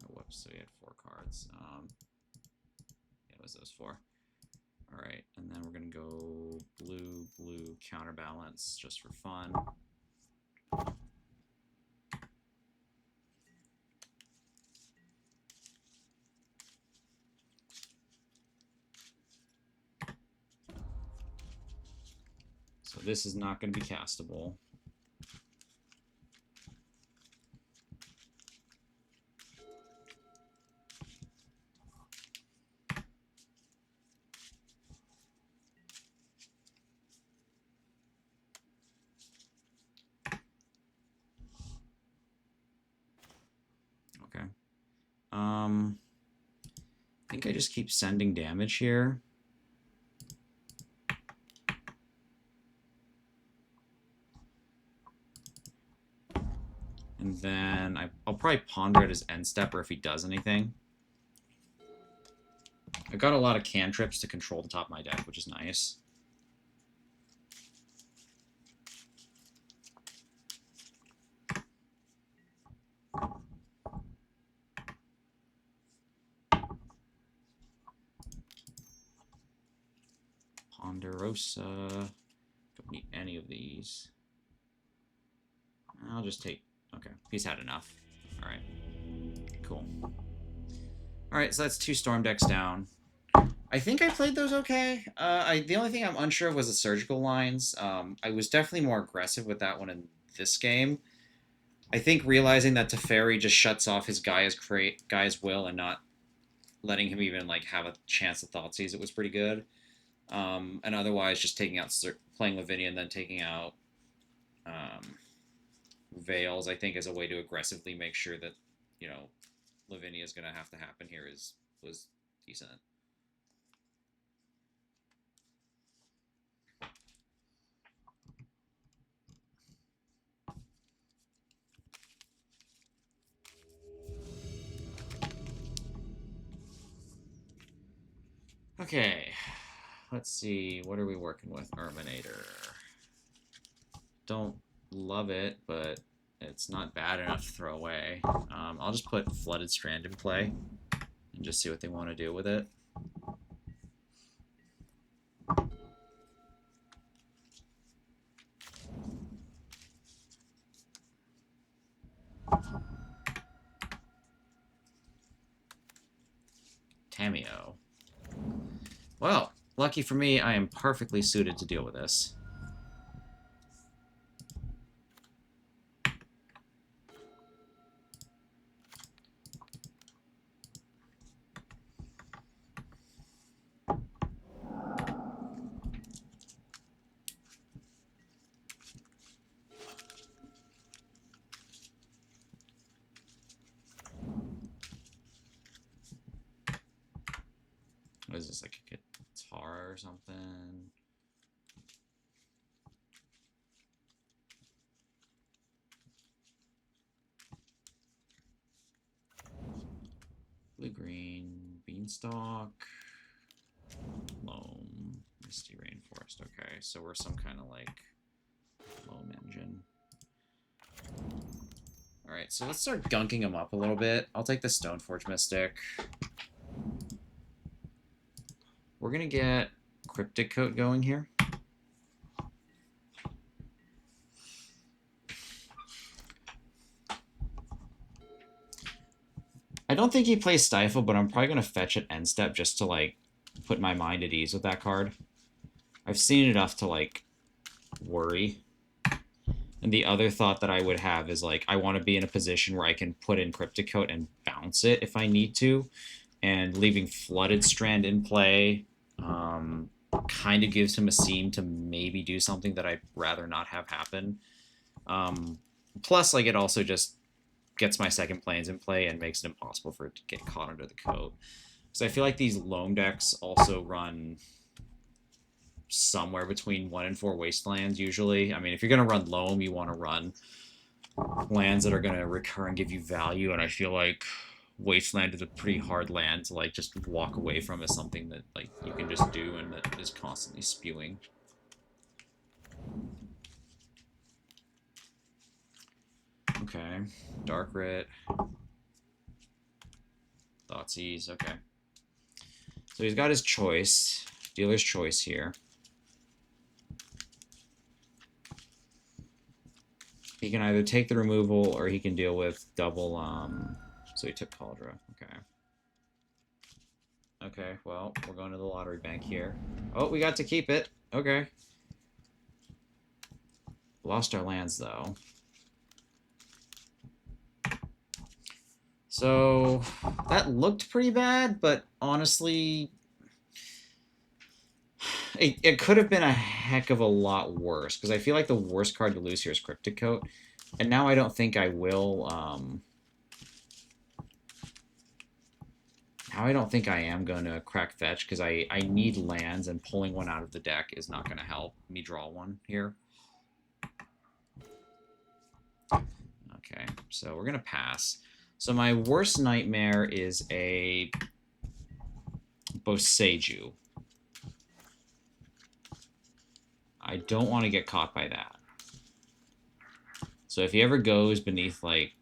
Whoops, so he had 4 cards. Yeah, it was those 4. All right, and then we're going to go blue, blue, counterbalance just for fun. So this is not going to be castable. Okay. I think I just keep sending damage here. And then I'll probably ponder at his end step or if he does anything. I got a lot of cantrips to control the top of my deck, which is nice. Ponderosa. Don't need any of these. I'll just take... Okay, he's had enough. Alright. Cool. Alright, so that's 2 Storm decks down. I think I played those okay. The only thing I'm unsure of was the Surgical lines. I was definitely more aggressive with that one in this game. I think realizing that Teferi just shuts off his Guy's will and not letting him even like have a chance at Thoughtseize, it was pretty good. And otherwise, just playing Lavinia and then taking out Veils, I think, is a way to aggressively make sure that, you know, Lavinia is going to have to happen here was decent. Okay, let's see. What are we working with? Erminator. Don't love it, but it's not bad enough to throw away. I'll just put Flooded Strand in play and just see what they want to do with it. Tameo. Well, lucky for me, I am perfectly suited to deal with this. What is this, like a guitar or something? Blue-green, beanstalk, loam, misty rainforest. Okay, so we're some kind of like loam engine. Alright, so let's start gunking them up a little bit. I'll take the Stoneforge Mystic. We're going to get Cryptic Coat going here. I don't think he plays Stifle, but I'm probably going to fetch at end step just to, like, put my mind at ease with that card. I've seen enough to, like, worry. And the other thought that I would have is, like, I want to be in a position where I can put in Cryptic Coat and bounce it if I need to. And leaving Flooded Strand in play kind of gives him a seam to maybe do something that I'd rather not have happen. Plus, like, it also just gets my second planes in play and makes it impossible for it to get caught under the coat. So I feel like these loam decks also run somewhere between 1 and 4 wastelands usually. I mean, if you're going to run loam, you want to run lands that are going to recur and give you value, and I feel like wasteland is a pretty hard land to like just walk away from as something that like you can just do and that is constantly spewing. Okay, Dark Writ, Thoughtseize. Okay, so he's got his choice, dealer's choice here. He can either take the removal or he can deal with double. So he took Cauldra. Okay. Okay, well, we're going to the lottery bank here. Oh, we got to keep it. Okay. Lost our lands, though. So, that looked pretty bad, but honestly, it could have been a heck of a lot worse, because I feel like the worst card to lose here is Cryptic Coat, and now I don't think I will, now I don't think I am going to crack fetch, because I need lands, and pulling one out of the deck is not going to help me draw one here. Okay, so we're going to pass. So my worst nightmare is a Boseiju. I don't want to get caught by that. So if he ever goes beneath, like,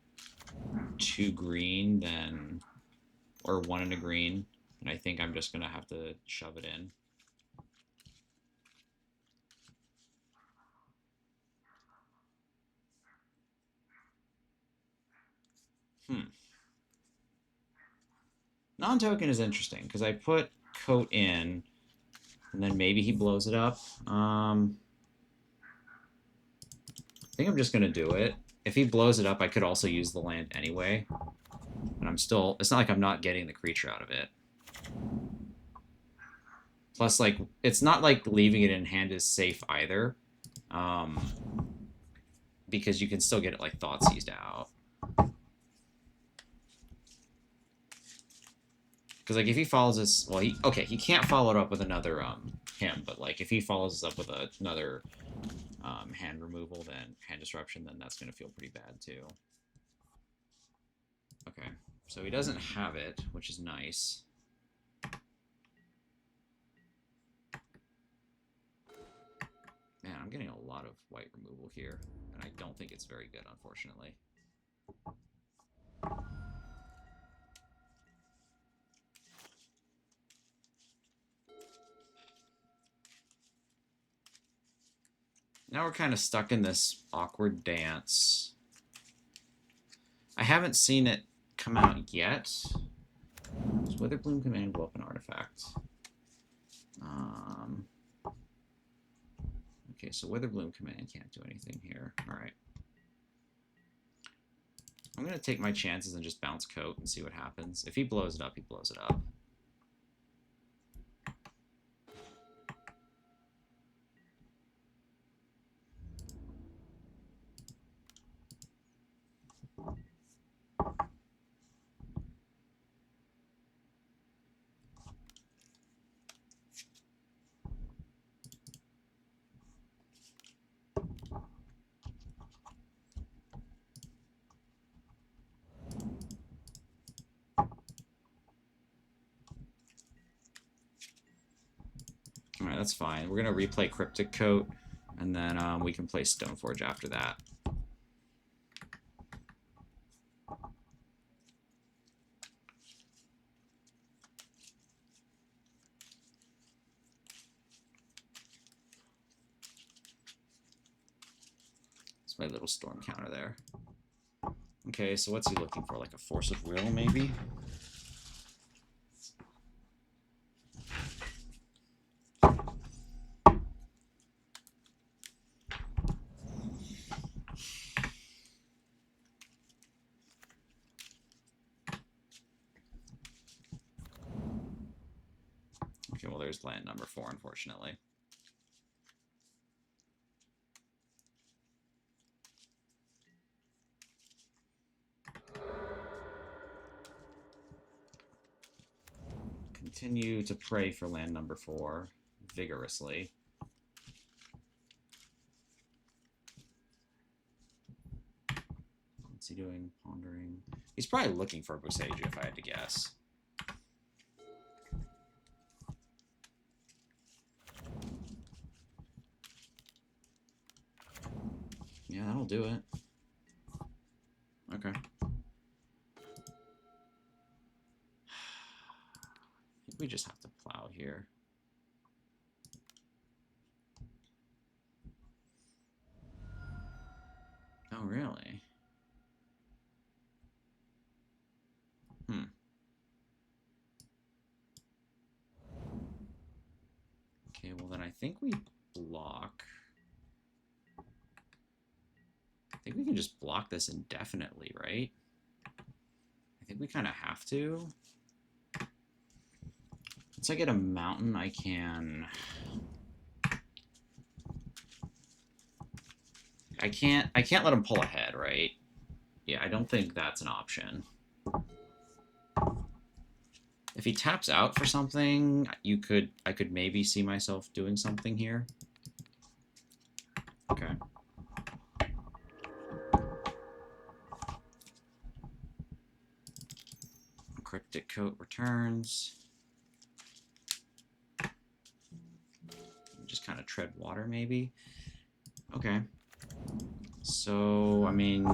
2 green, then... or 1 and a green, and I think I'm just going to have to shove it in. Non-token is interesting, because I put Coat in, and then maybe he blows it up. I think I'm just going to do it. If he blows it up, I could also use the land anyway. And I'm still... it's not like I'm not getting the creature out of it. Plus, like, it's not like leaving it in hand is safe either. Because you can still get it, like, Thoughtseized out. Because, like, if he follows this... well, he can't follow it up with another, him, but, like, if he follows this up with another, hand removal, then hand disruption, then that's going to feel pretty bad, too. Okay, so he doesn't have it, which is nice. Man, I'm getting a lot of white removal here, and I don't think it's very good, unfortunately. Now we're kind of stuck in this awkward dance. I haven't seen it come out yet. Does Witherbloom Command blow up an artifact? Okay, so Witherbloom Command can't do anything here. All right. I'm going to take my chances and just bounce Coat and see what happens. If he blows it up, he blows it up. All right, that's fine. We're going to replay Cryptic Coat, and then we can play Stoneforge after that. It's my little storm counter there. Okay, so what's he looking for? Like a Force of Will, maybe? Okay, well, there's land number 4, unfortunately. Continue to pray for land number 4 vigorously. What's he doing? Pondering. He's probably looking for a Boseiju, if I had to guess. Yeah, that'll do it. Okay. I think we just have to plow here. Oh, really? Okay, well then I think we block. I think we can just block this indefinitely, right? I think we kind of have to. Once I get a mountain, I can... I can't let him pull ahead, right? Yeah, I don't think that's an option. If he taps out for something, I could maybe see myself doing something here. Okay. Cryptic Coat returns. Just kind of tread water, maybe. Okay. So, I mean,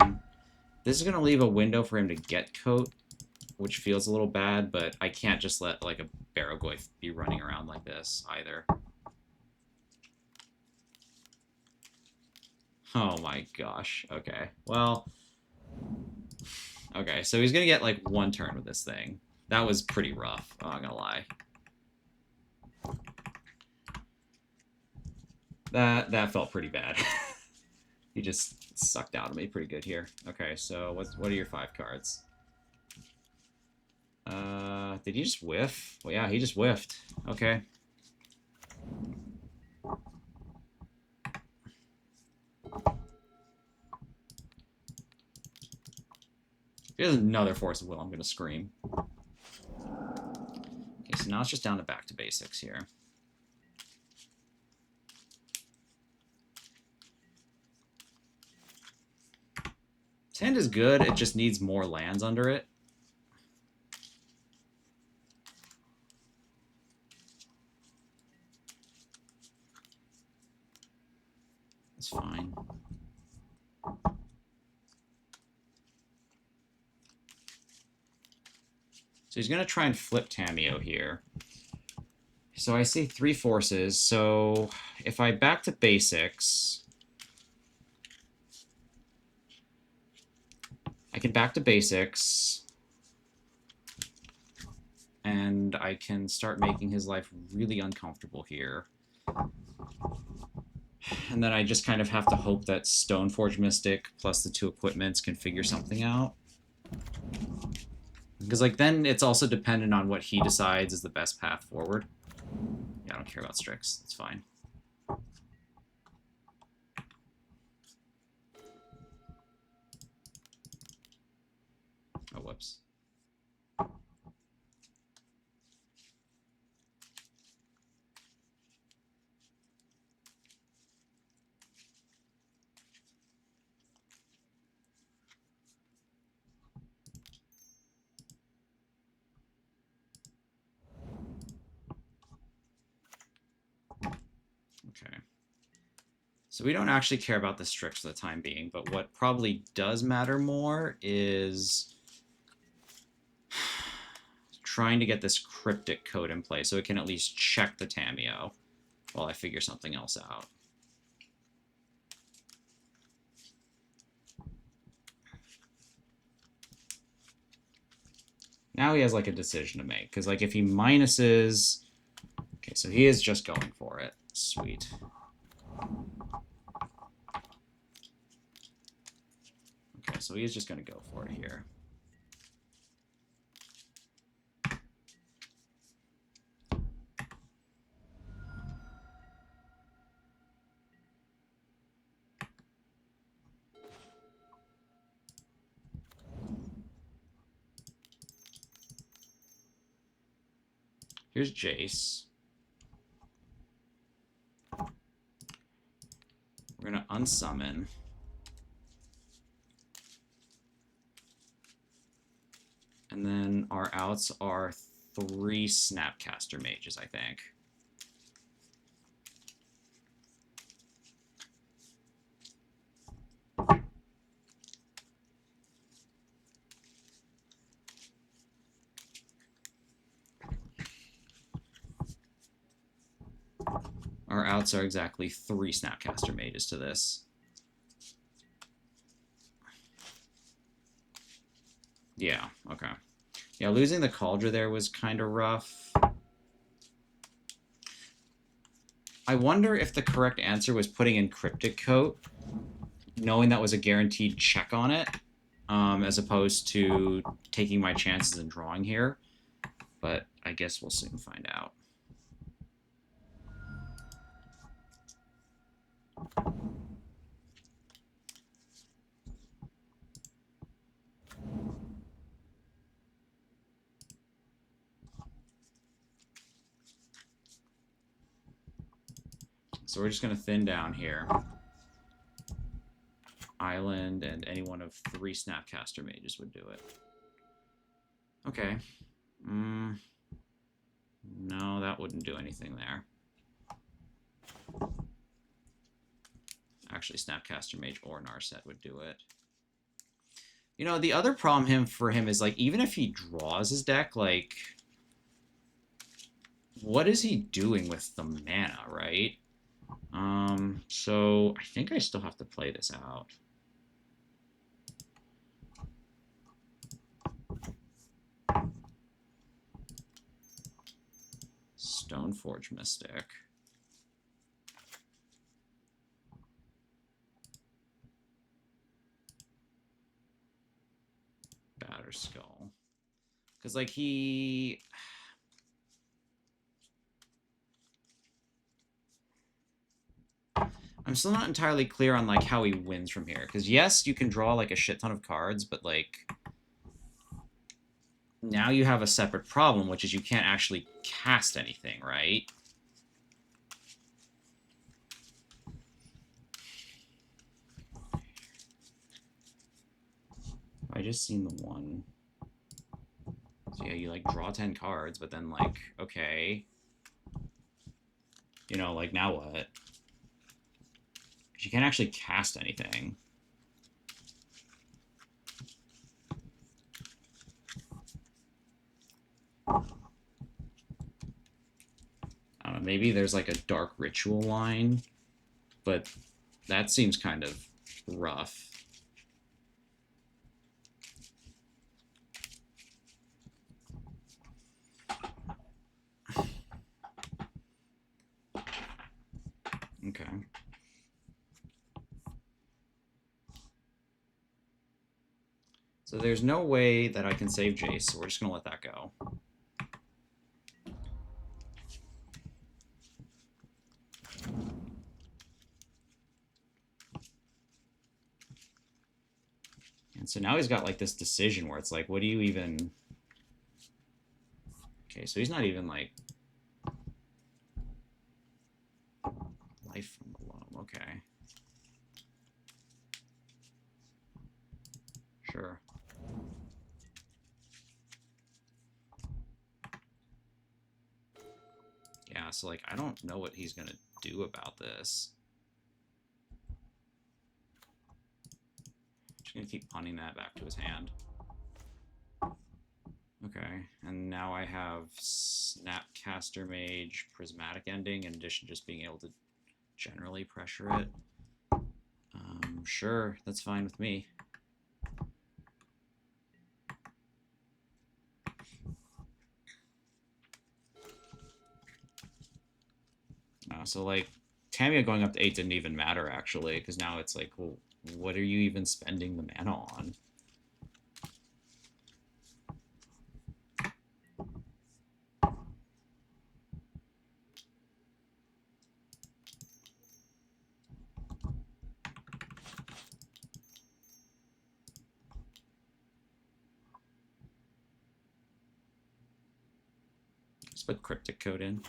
this is going to leave a window for him to get Coat, which feels a little bad, but I can't just let, like, a Barrogoyf be running around like this, either. Oh my gosh. Okay. Well... Okay, so he's going to get, like, one turn with this thing. That was pretty rough, I'm not going to lie. That felt pretty bad. He just sucked out of me pretty good here. Okay, so what are your 5 cards? Did he just whiff? Well, yeah, he just whiffed. Okay. If he has another Force of Will, I'm gonna scream. Okay, so now it's just down to back to basics here. His hand is good, it just needs more lands under it. It's fine. So he's going to try and flip Tameo here. So I see 3 forces. So if I back to basics, I can back to basics, and I can start making his life really uncomfortable here. And then I just kind of have to hope that Stoneforge Mystic plus the 2 equipments can figure something out. Because, like, then it's also dependent on what he decides is the best path forward. Yeah, I don't care about Strix. It's fine. Oh, whoops. Okay. So we don't actually care about the Strix for the time being, but what probably does matter more is trying to get this cryptic code in place so it can at least check the Tameo while I figure something else out. Now he has like a decision to make, because like if he minuses... Okay, so he is just going for it. Sweet. Okay, so he is just going to go for it here. Here's Jace. We're going to unsummon. And then our outs are 3 Snapcaster Mages, I think. Our outs are exactly 3 Snapcaster Mages to this. Yeah, okay. Yeah, losing the Cauldron there was kind of rough. I wonder if the correct answer was putting in Cryptic Coat, knowing that was a guaranteed check on it, as opposed to taking my chances and drawing here. But I guess we'll soon find out. So we're just going to thin down here. Island and any one of 3 Snapcaster Mages would do it. Okay. No, that wouldn't do anything there. Actually, Snapcaster Mage or Narset would do it. You know, the other problem for him is, like, even if he draws his deck, like, what is he doing with the mana, right? So I think I still have to play this out. Stoneforge Mystic. Batter Skull. Because, like, he... I'm still not entirely clear on, like, how he wins from here. Because, yes, you can draw, like, a shit ton of cards, but, like... Now you have a separate problem, which is you can't actually cast anything, right? I just seen the one. So yeah, you, like, draw 10 cards, but then, like, okay. You know, like, now what? Because you can't actually cast anything. I don't know, maybe there's, like, a Dark Ritual line, but that seems kind of rough. So there's no way that I can save Jace, so we're just going to let that go. And so now he's got like this decision where it's like, what do you even... Okay, so he's not even like... Life from the loam, okay. Sure. Yeah, so like I don't know what he's gonna do about this. Just gonna keep punting that back to his hand. Okay, and now I have Snapcaster Mage, Prismatic Ending, in addition to just being able to generally pressure it. Sure, that's fine with me. So like Tamiya going up to 8 didn't even matter actually, because now it's like, well, what are you even spending the mana on? Just put Cryptic Code in.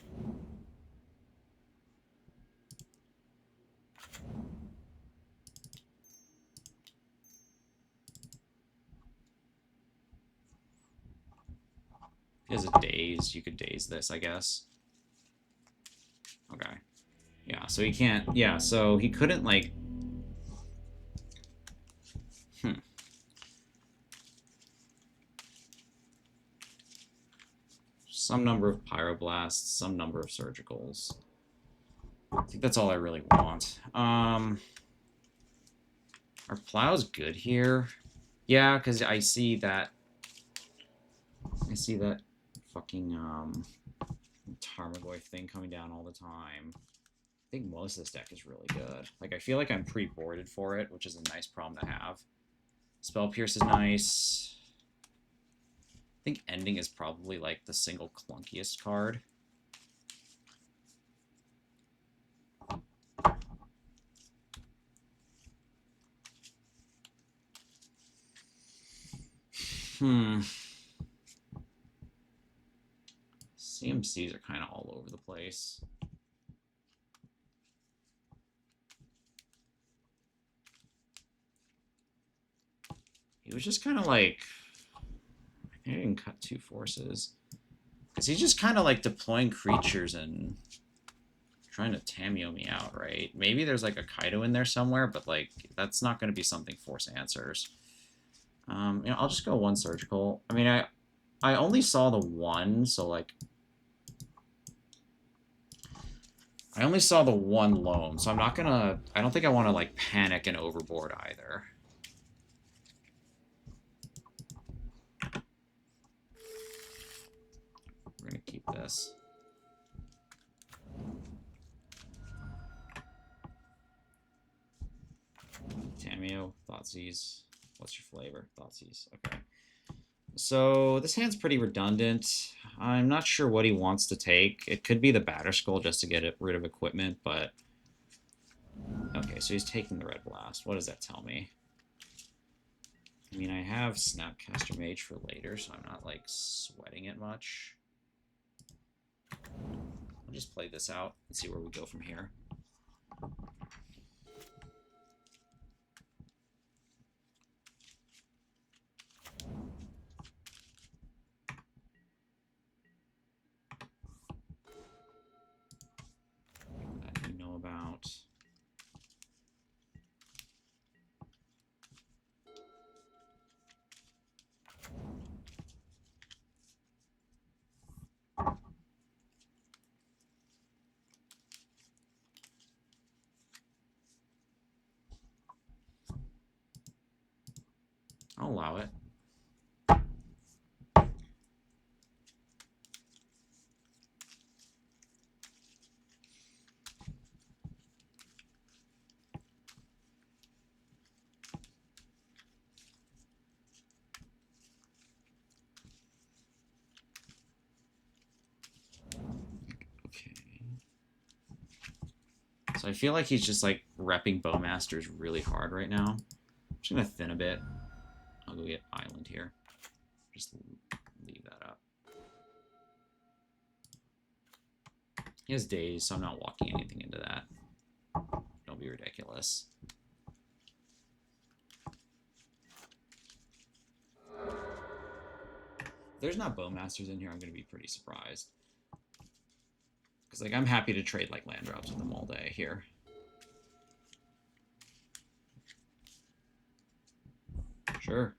He has a daze. You could daze this, I guess. Okay. Yeah, so he can't... Yeah, so he couldn't, like... Some number of Pyroblasts, some number of Surgicals. I think that's all I really want. Are Plows good here? Yeah, because I see that... fucking, Tarmogoyf thing coming down all the time. I think most of this deck is really good. Like, I feel like I'm pre-boarded for it, which is a nice problem to have. Spell Pierce is nice. I think Ending is probably, like, the single clunkiest card. CMCs are kind of all over the place. He was just kind of like... I didn't cut 2 forces. Because he's just kind of like deploying creatures and trying to Tamiyo me out, right? Maybe there's like a Kaido in there somewhere, but like that's not going to be something Force answers. You know, I'll just go 1 Surgical. I mean, I only saw the 1, so like... I only saw the 1 loam, so I'm not gonna... I don't think I want to like panic and overboard either. We're gonna keep this. Tamiyo, Thoughtseize. What's your flavor? Thoughtseize. Okay. So this hand's pretty redundant. I'm not sure what he wants to take. It could be the Batterskull just to get rid of equipment, but... Okay, so he's taking the Red Blast. What does that tell me? I mean, I have Snapcaster Mage for later, so I'm not, like, sweating it much. I'll just play this out and see where we go from here. That you know about. I'll allow it. So I feel like he's just like repping Bowmasters really hard right now. I'm just gonna thin a bit. I'll go get Island here. Just leave that up. He has days, so I'm not walking anything into that. Don't be ridiculous. If there's not Bowmasters in here, I'm going to be pretty surprised. Because like I'm happy to trade like land drops with them all day here. Sure.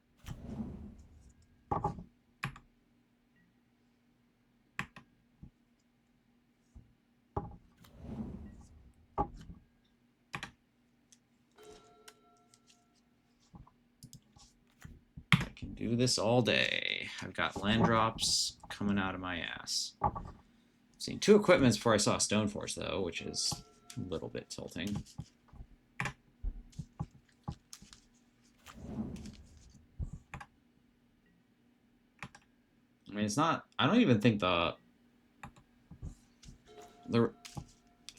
Do this all day. I've got land drops coming out of my ass. I've seen 2 equipments before I saw Stoneforge, though, which is a little bit tilting. I mean, it's not... I don't even think the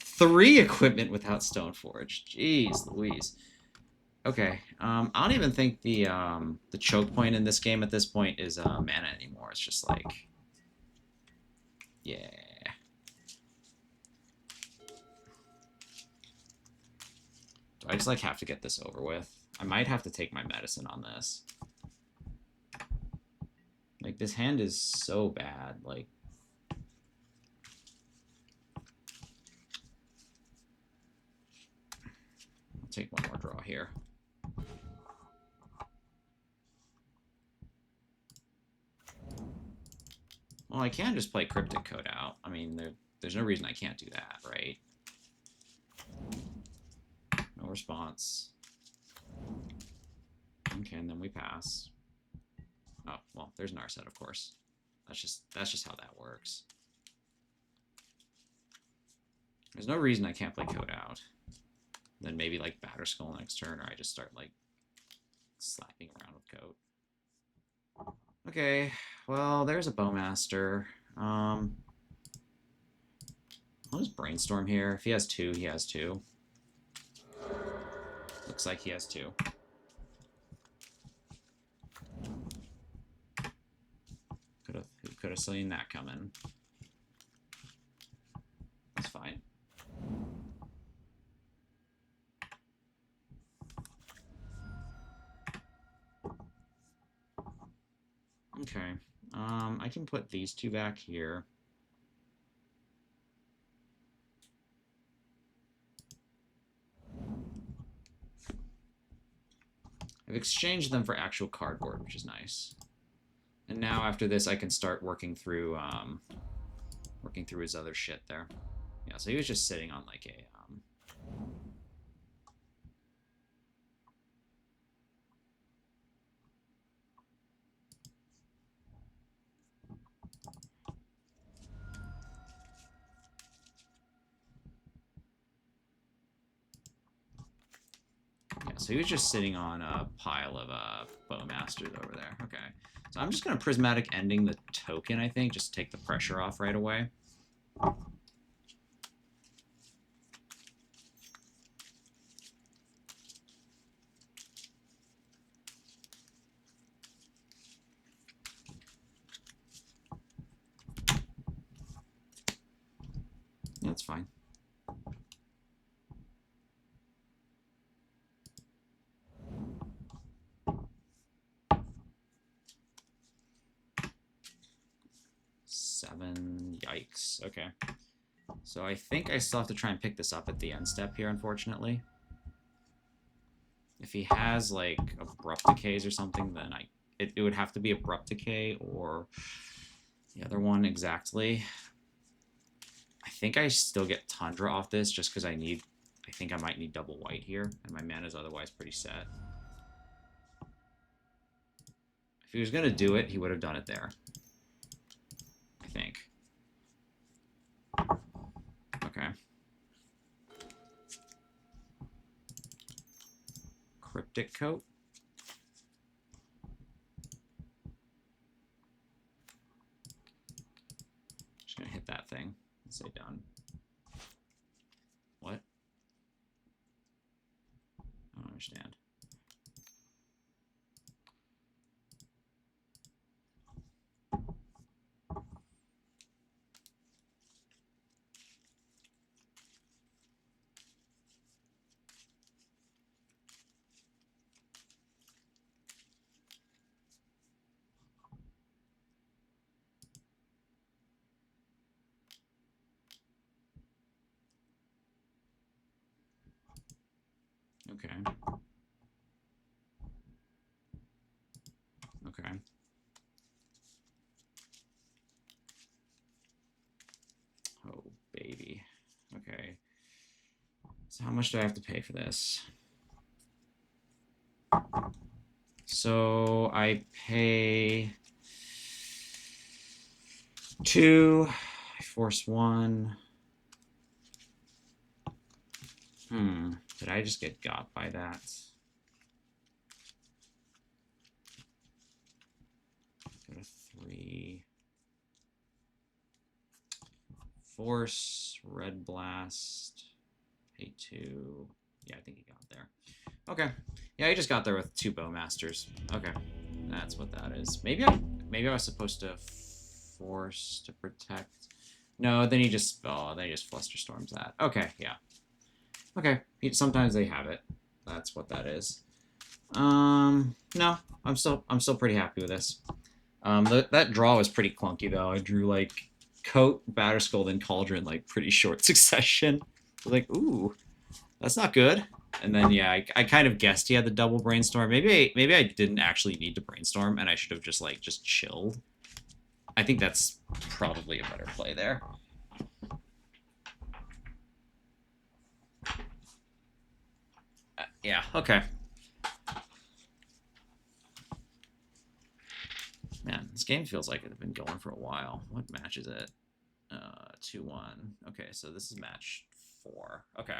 3 equipment without Stoneforge. Jeez Louise. Okay, I don't even think the choke point in this game at this point is mana anymore. It's just like, yeah. Do I just like have to get this over with? I might have to take my medicine on this. Like this hand is so bad. Like, I'll take one more draw here. Well, I can just play Cryptic Code out. I mean, there's no reason I can't do that, right? No response. Okay, and then we pass. Oh, well, there's Narset, of course. That's just how that works. There's no reason I can't play Code out. Then maybe like Batterskull next turn, or I just start like slapping around with Code. Okay, well, there's a Bowmaster. I'll just Brainstorm here. If he has 2, he has 2. Looks like he has 2. Who could have seen that coming? That's fine. Okay. I can put these 2 back here. I've exchanged them for actual cardboard, which is nice. And now after this, I can start working through his other shit there. Yeah, so he was just sitting on like a yeah, so he was just sitting on a pile of Bowmasters over there. Okay. So I'm just going to Prismatic Ending the token, I think, just to take the pressure off right away. That's fine. Yikes. Okay. So I think I still have to try and pick this up at the end step here, unfortunately. If he has, like, Abrupt Decays or something, then it would have to be Abrupt Decay or the other one exactly. I think I still get Tundra off this just because I think I might need double white here, and my mana is otherwise pretty set. If he was going to do it, he would have done it there. I think. Okay. Cryptic Coat. Just gonna hit that thing and say done. What? Okay. Okay. Oh, baby. Okay. So how much do I have to pay for this? So I pay 2. I force 1. Did I just get got by that? Go to 3. Force, Red Blast, pay 2. Yeah, I think he got there. Okay. Yeah, he just got there with 2 Bowmasters. Okay. That's what that is. Maybe I was supposed to force to protect. No, then he just Flusterstorms that. Okay, yeah. Okay. Sometimes they have it. That's what that is. No, I'm still pretty happy with this. That draw was pretty clunky though. I drew like Coat, Batterskull, then Cauldron like pretty short succession. Like, ooh, that's not good. And then yeah, I kind of guessed he had the double brainstorm. Maybe I didn't actually need to brainstorm, and I should have just chilled. I think that's probably a better play there. Yeah. Okay. Man, this game feels like it's been going for a while. What match is it? 2-1. Okay, so this is match 4. Okay,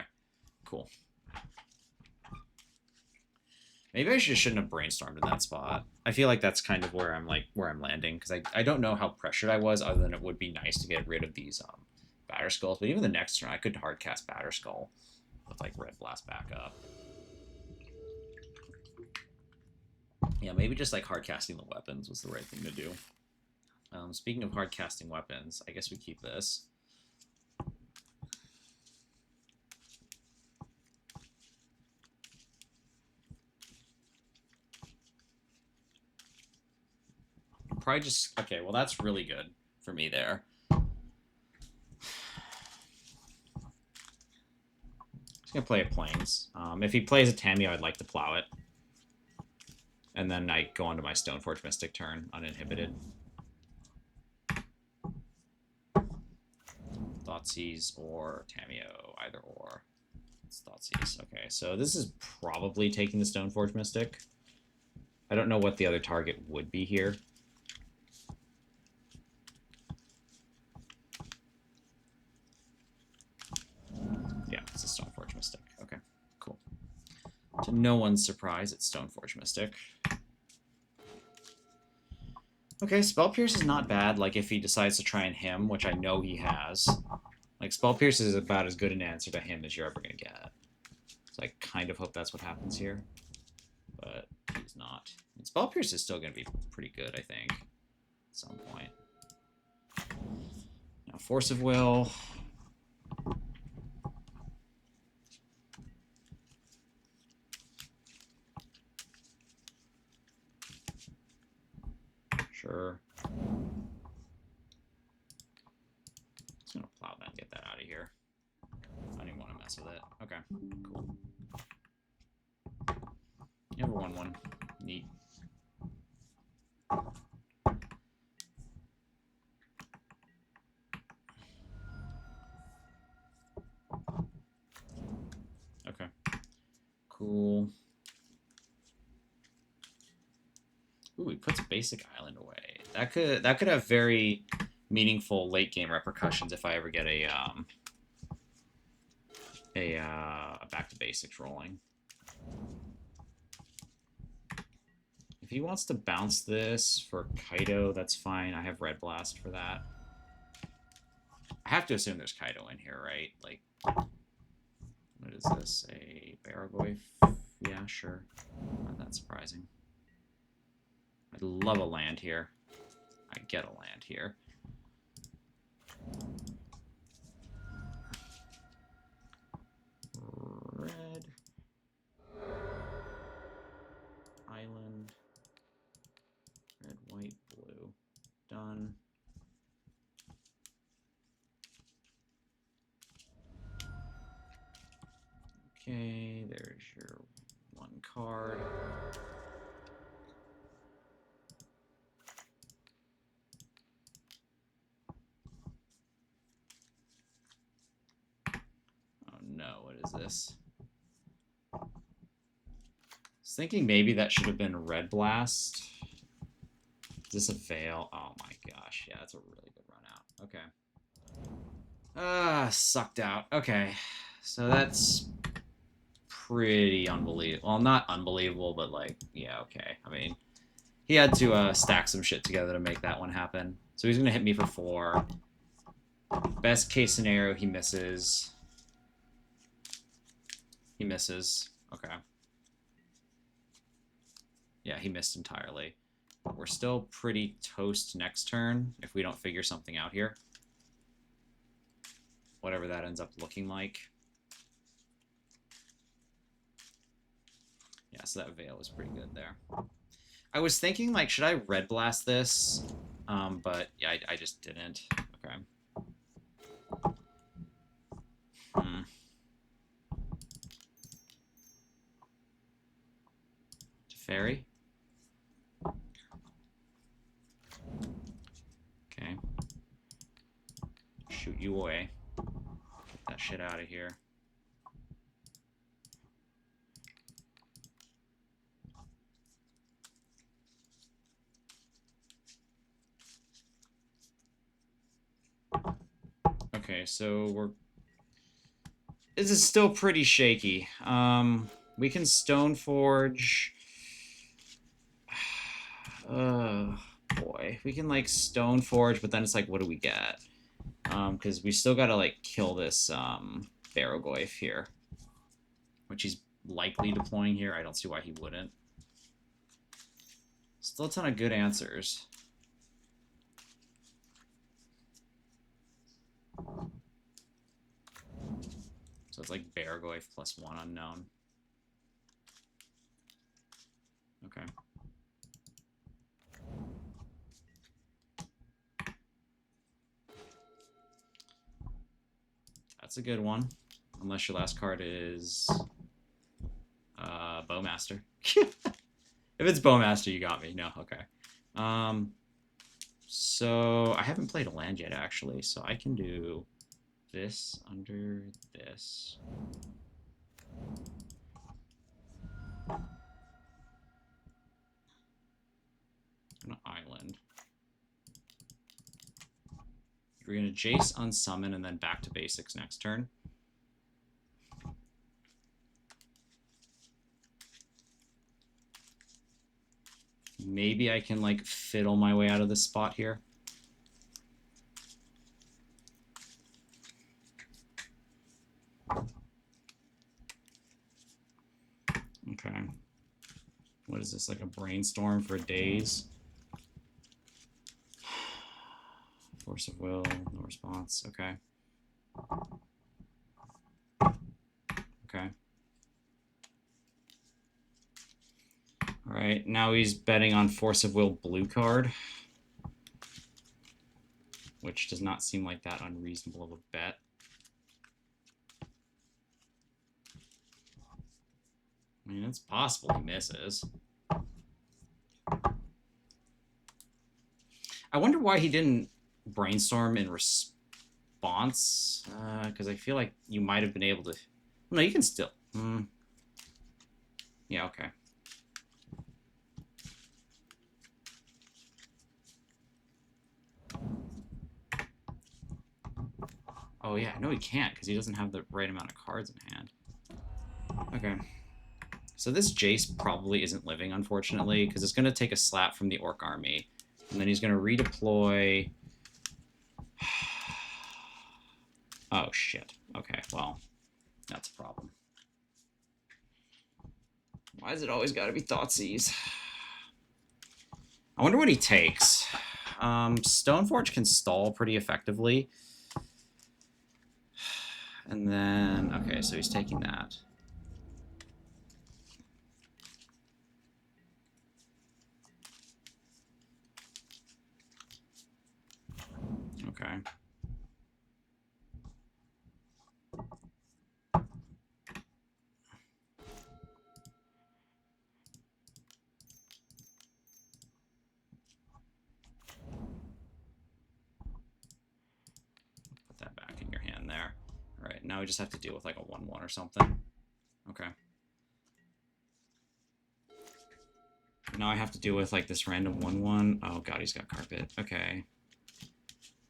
cool. Maybe I shouldn't have brainstormed in that spot. I feel like that's kind of where I'm landing, because I don't know how pressured I was, other than it would be nice to get rid of these Batterskulls. But even the next turn, I could hardcast Batterskull with like Red Blast back up. Yeah, maybe just like hardcasting the weapons was the right thing to do. Speaking of hardcasting weapons, I guess we keep this. Probably just... Okay, well, that's really good for me there. He's going to play a Plains. If he plays a Tamiyo, I'd like to plow it. And then I go onto my Stoneforge Mystic turn, uninhibited. Thoughtseize or Tamiyo, either or. It's Thoughtseize. Okay, so this is probably taking the Stoneforge Mystic. I don't know what the other target would be here. Yeah, it's a Stoneforge Mystic. Okay, cool. To no one's surprise, it's Stoneforge Mystic. Okay, Spell Pierce is not bad, like, if he decides to try and him, which I know he has. Like, Spell Pierce is about as good an answer to him as you're ever going to get. So I kind of hope that's what happens here. But he's not. And Spell Pierce is still going to be pretty good, I think, at some point. Now, Force of Will. Sure. Just going to plow that and get that out of here. I don't even want to mess with it. Okay, cool. You have a 1/1. Neat. Okay. Cool. Ooh, he puts Basic Island away. That could have very meaningful late game repercussions if I ever get a back to basics rolling. If he wants to bounce this for Kaido, that's fine. I have Red Blast for that. I have to assume there's Kaido in here, right? Like, what is this? A Baragoyf? Yeah, sure. Not that surprising. I'd love a land here. I get a land here. Red. Island. Red, white, blue. Done. Okay, there's your card. Oh no, what is this? I was thinking maybe that should have been Red Blast. Is this a fail? Oh my gosh, yeah, that's a really good run out. Okay. Sucked out. Okay, so that's pretty unbelievable. Well, not unbelievable, but like, yeah, okay. I mean, he had to stack some shit together to make that one happen. So he's gonna hit me for 4. Best case scenario, he misses. He misses. Okay. Yeah, he missed entirely. We're still pretty toast next turn if we don't figure something out here. Whatever that ends up looking like. Yeah, so that Veil was pretty good there. I was thinking, like, should I Red Blast this? But, yeah, I just didn't. Okay. Fairy? Okay. Shoot you away. Get that shit out of here. Okay, so we're... This is still pretty shaky. We can Stoneforge... boy. We can, like, Stoneforge, but then it's like, what do we get? Because we still gotta, like, kill this, Barrogoyf here. Which he's likely deploying here. I don't see why he wouldn't. Still a ton of good answers. So it's like Barrogoyf plus 1 unknown. Okay. That's a good one. Unless your last card is Bowmaster. If it's Bowmaster, you got me. No, okay. So I haven't played a land yet, actually. So I can do this under this. An island. We're going to Jace, unsummon, and then back to basics next turn. Maybe I can, like, fiddle my way out of this spot here. Okay. What is this, like a brainstorm for days? Force of will, no response. Okay. Okay. All right, now he's betting on Force of Will blue card, which does not seem like that unreasonable of a bet. I mean, it's possible he misses. I wonder why he didn't brainstorm in response, because I feel like you might have been able to... No, you can still... Yeah, okay. Oh, yeah, no, he can't, because he doesn't have the right amount of cards in hand. Okay. So this Jace probably isn't living, unfortunately, because it's going to take a slap from the Orc army. And then he's going to redeploy... Oh, shit. Okay, well, that's a problem. Why has it always got to be Thoughtseize? I wonder what he takes. Stoneforge can stall pretty effectively. And then, okay, so he's taking that. Okay. now we just have to deal with like a 1/1 or something. Okay. Now I have to deal with like this random 1/1. Oh god, he's got carpet. Okay.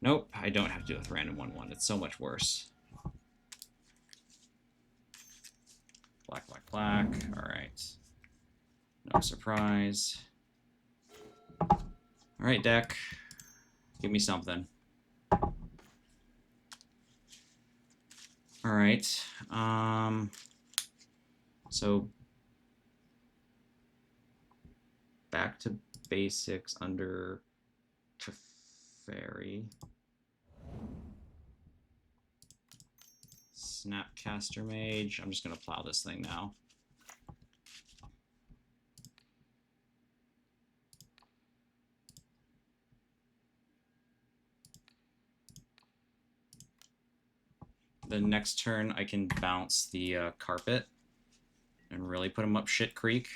Nope, I don't have to deal with random 1/1. It's so much worse. Black, black, black. Alright. No surprise. Alright, deck. Give me something. Alright. So back to basics under Teferi. Snapcaster Mage. I'm just going to plow this thing now. The next turn, I can bounce the carpet and really put him up shit creek.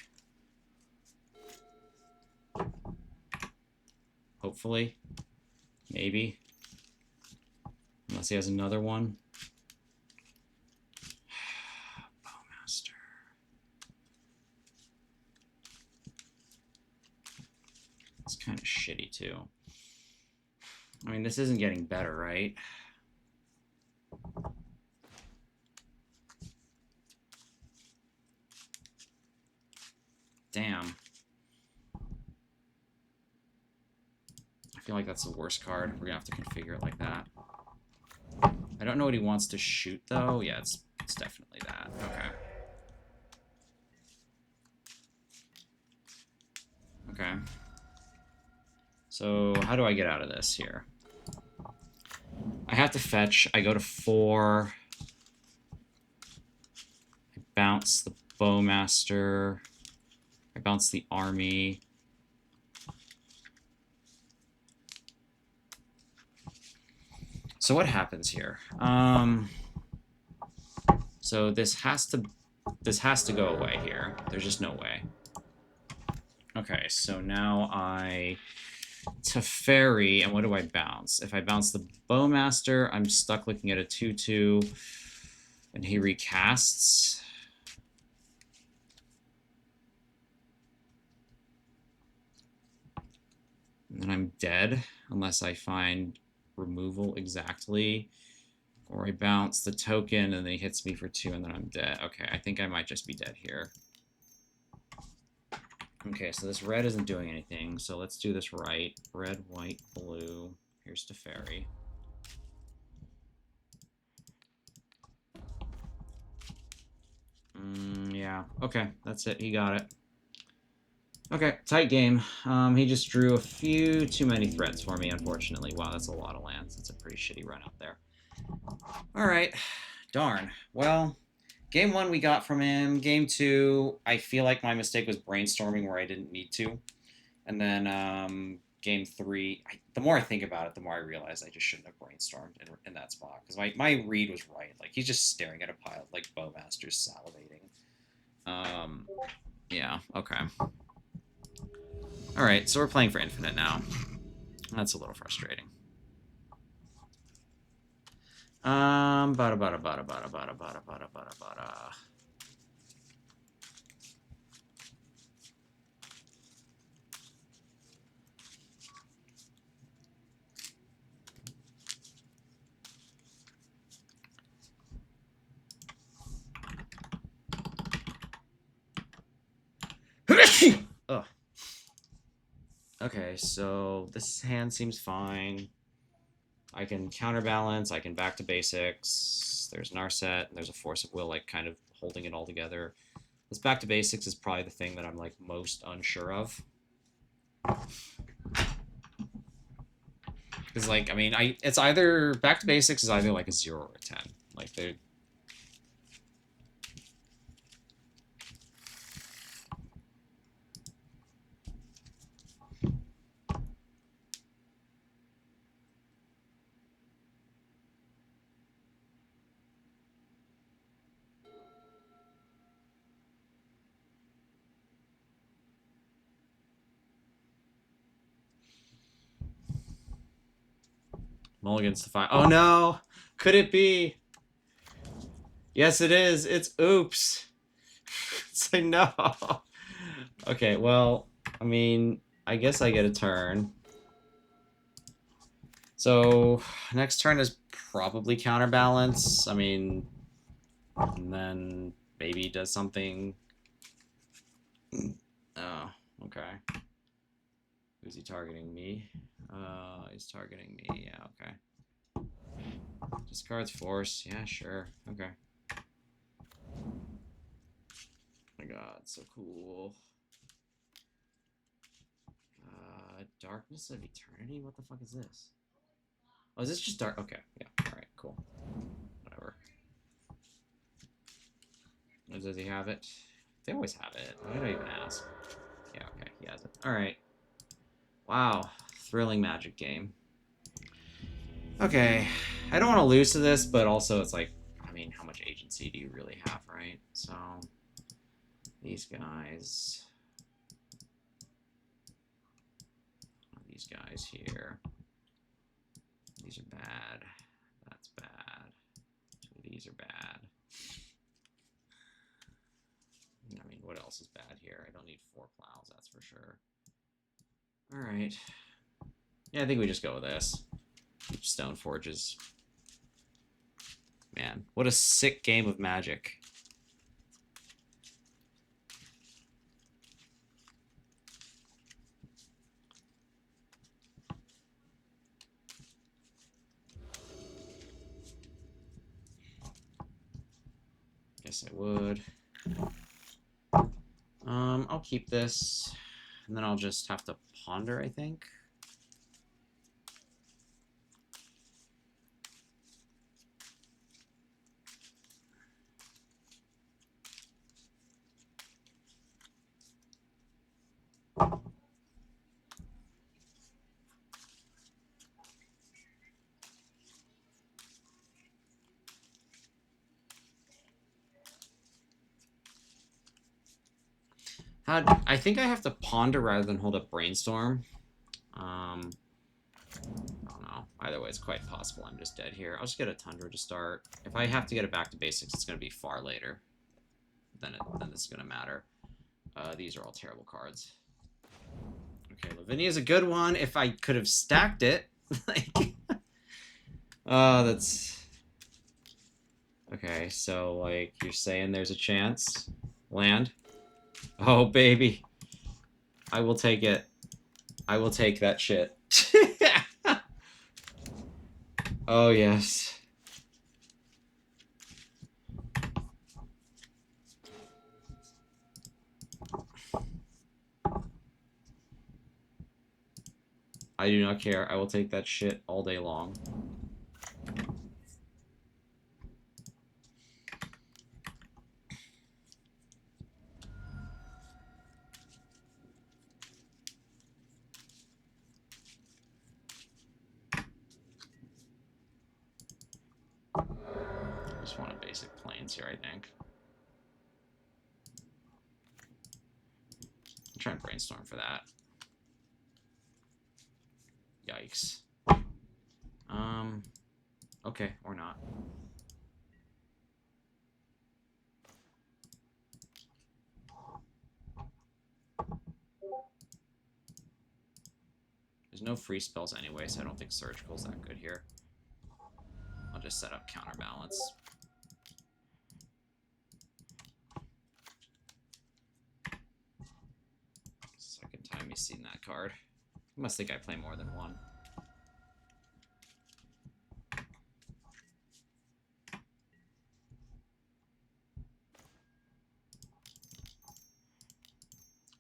Hopefully. Maybe. Unless he has another one. Bowmaster. It's kind of shitty, too. I mean, this isn't getting better, right? Damn. I feel like that's the worst card. We're gonna have to configure it like that. I don't know what he wants to shoot, though. Yeah, it's definitely that. Okay. Okay. So, how do I get out of this here? I have to fetch. I go to 4. I bounce the Bowmaster. I bounce the army. So what happens here? So this has to go away here. There's just no way. Okay, so now I Teferi, and what do I bounce? If I bounce the Bowmaster, I'm stuck looking at a 2/2, and he recasts. And then I'm dead, unless I find removal exactly. Or I bounce the token, and then he hits me for 2, and then I'm dead. Okay, I think I might just be dead here. Okay, so this red isn't doing anything, so let's do this right. Red, white, blue. Here's Teferi. Yeah, okay, that's it. He got it. Okay, tight game. He just drew a few too many threats for me, unfortunately. Wow, that's a lot of lands. That's a pretty shitty run out there. All right, darn. Well, game 1 we got from him. Game 2, I feel like my mistake was brainstorming where I didn't need to. And then game 3, the more I think about it, the more I realize I just shouldn't have brainstormed in that spot. Because my read was right. Like, he's just staring at a pile of, like, Bowmasters salivating. Yeah, okay. Alright, so we're playing for infinite now. That's a little frustrating. Bada bada bada bada bada bada bada bada bada. Ugh. Okay, so this hand seems fine. I can counterbalance, I can back to basics. There's Narset, and there's a Force of Will, like, kind of holding it all together. This back to basics is probably the thing that I'm, like, most unsure of. Because, like, I mean, it's either, back to basics is either, like, a 0 or a 10. Like, they're... Mulligan's the 5. Oh, no! Could it be? Yes, it is. It's oops. Say no. Okay, well, I mean, I guess I get a turn. So next turn is probably counterbalance. I mean, and then maybe he does something. Oh, okay. Who's he targeting? Me? He's targeting me. Yeah, okay. Discards force. Yeah, sure. Okay. Oh my god, so cool. Darkness of Eternity? What the fuck is this? Oh, is this just dark? Okay, yeah. Alright, cool. Whatever. Does he have it? They always have it. Why did I even ask? Yeah, okay, he has it. Alright. Wow. Thrilling Magic game. Okay. I don't want to lose to this, but also it's like, I mean, how much agency do you really have, right? So, these guys. These guys here. These are bad. That's bad. These are bad. I mean, what else is bad here? I don't need 4 plows, that's for sure. Alright. Yeah, I think we just go with this. Stone Forges. Man, what a sick game of Magic. Guess I would. I'll keep this, and then I'll just have to ponder, I think. I think I have to ponder rather than hold up brainstorm. I don't know. Either way, it's quite possible I'm just dead here. I'll just get a Tundra to start. If I have to get it back to basics, it's going to be far later. Then this is going to matter. These are all terrible cards. Okay, Lavinia is a good one. If I could have stacked it. Like, that's... Okay, so, like, you're saying there's a chance? Land? Oh, baby. I will take it. I will take that shit. Oh, yes. I do not care. I will take that shit all day long. I just want a basic planes here, I think. I'm trying to brainstorm for that. Yikes. Okay, or not. There's no free spells anyway, so I don't think Surgical's that good here. I'll just set up Counterbalance. Second time he's seen that card. You must think I play more than one.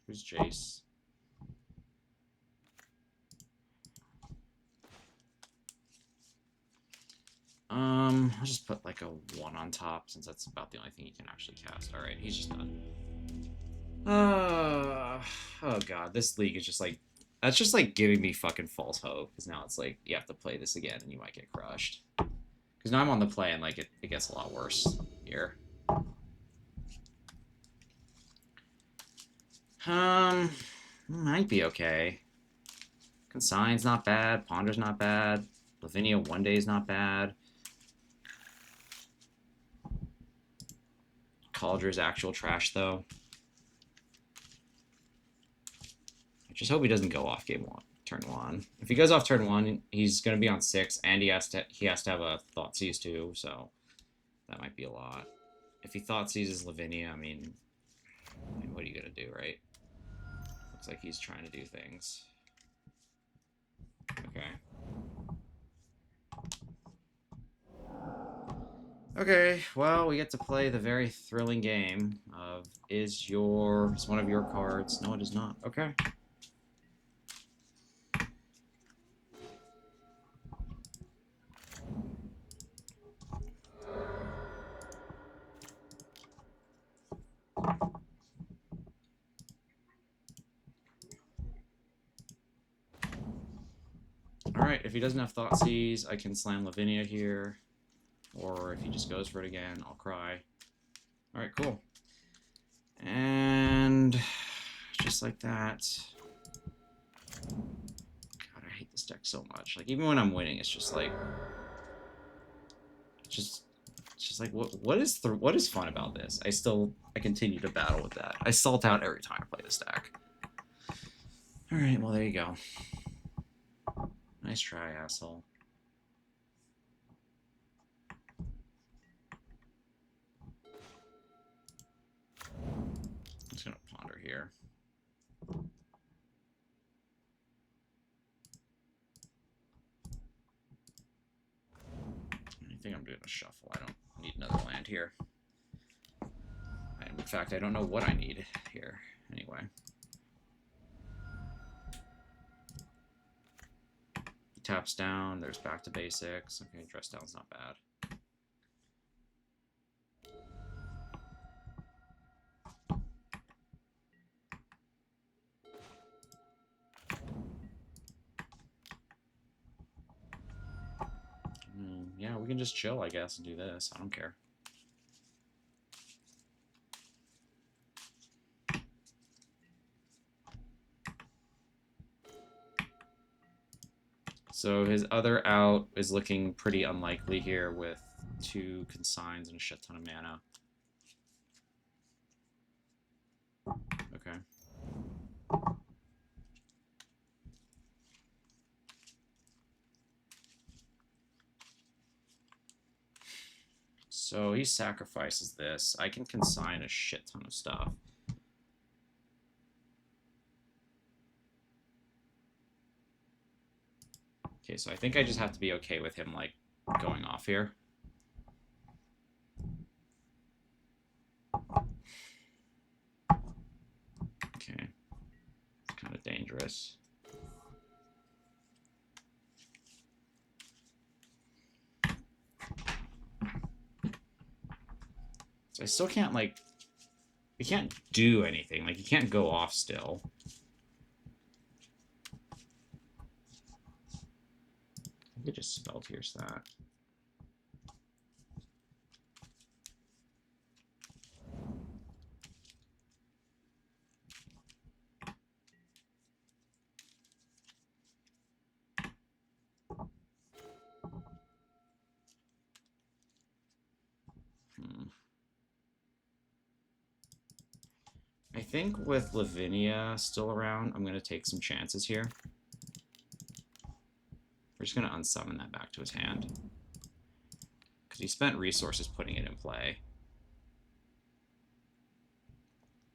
Who's Jace? I'll just put like a 1 on top since that's about the only thing he can actually cast. Alright, he's just done. Oh god, this league is just like... That's just like giving me fucking false hope, because now it's like, you have to play this again and you might get crushed. Because now I'm on the play and like it gets a lot worse here. Might be okay. Consign's not bad, Ponder's not bad, Lavinia one day is not bad. Calder's actual trash, though. I just hope he doesn't go off turn 1. If he goes off turn 1, he's going to be on 6, and he has to have a Thoughtseize too, so that might be a lot. If he Thoughtseizes Lavinia, I mean, what are you going to do, right? Looks like he's trying to do things. Okay. Okay, well, we get to play the very thrilling game of is one of your cards? No, it is not. Okay. Alright, if he doesn't have Thoughtseize, I can slam Lavinia here. Or if he just goes for it again, I'll cry. Alright, cool. And just like that. God, I hate this deck so much. Like, even when I'm winning, it's just like... It's just like, what is fun about this? I continue to battle with that. I salt out every time I play this deck. Alright, well, there you go. Nice try, asshole. I'm just gonna ponder here. I think I'm doing a shuffle. I don't need another land here. In fact, I don't know what I need here, anyway. He taps down, there's back to basics. Okay, dress down's not bad. Yeah, we can just chill, I guess, and do this. I don't care. So his other out is looking pretty unlikely here with 2 consigns and a shit ton of mana. Okay. So he sacrifices this. I can consign a shit ton of stuff. Okay, so I think I just have to be okay with him, like, going off here. Okay. It's kind of dangerous. So I still can't, like... He can't do anything. Like, he can't go off still. I could just spell pierce that. I think with Lavinia still around, I'm going to take some chances here. We're just going to unsummon that back to his hand. Because he spent resources putting it in play.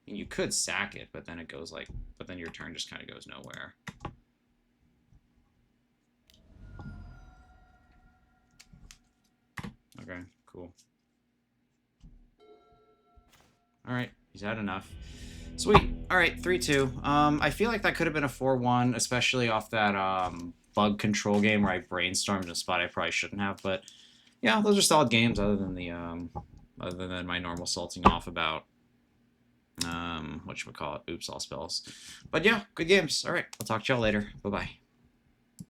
And you could sack it, but then it goes like... But then your turn just kind of goes nowhere. Okay, cool. Alright, he's had enough. Sweet. Alright, 3-2. I feel like that could have been a 4-1, especially off that bug control game where I brainstormed in a spot I probably shouldn't have, but yeah, those are solid games other than the other than my normal salting off about whatchamacallit, oops, all spells. But yeah, good games. Alright, I'll talk to y'all later. Bye-bye.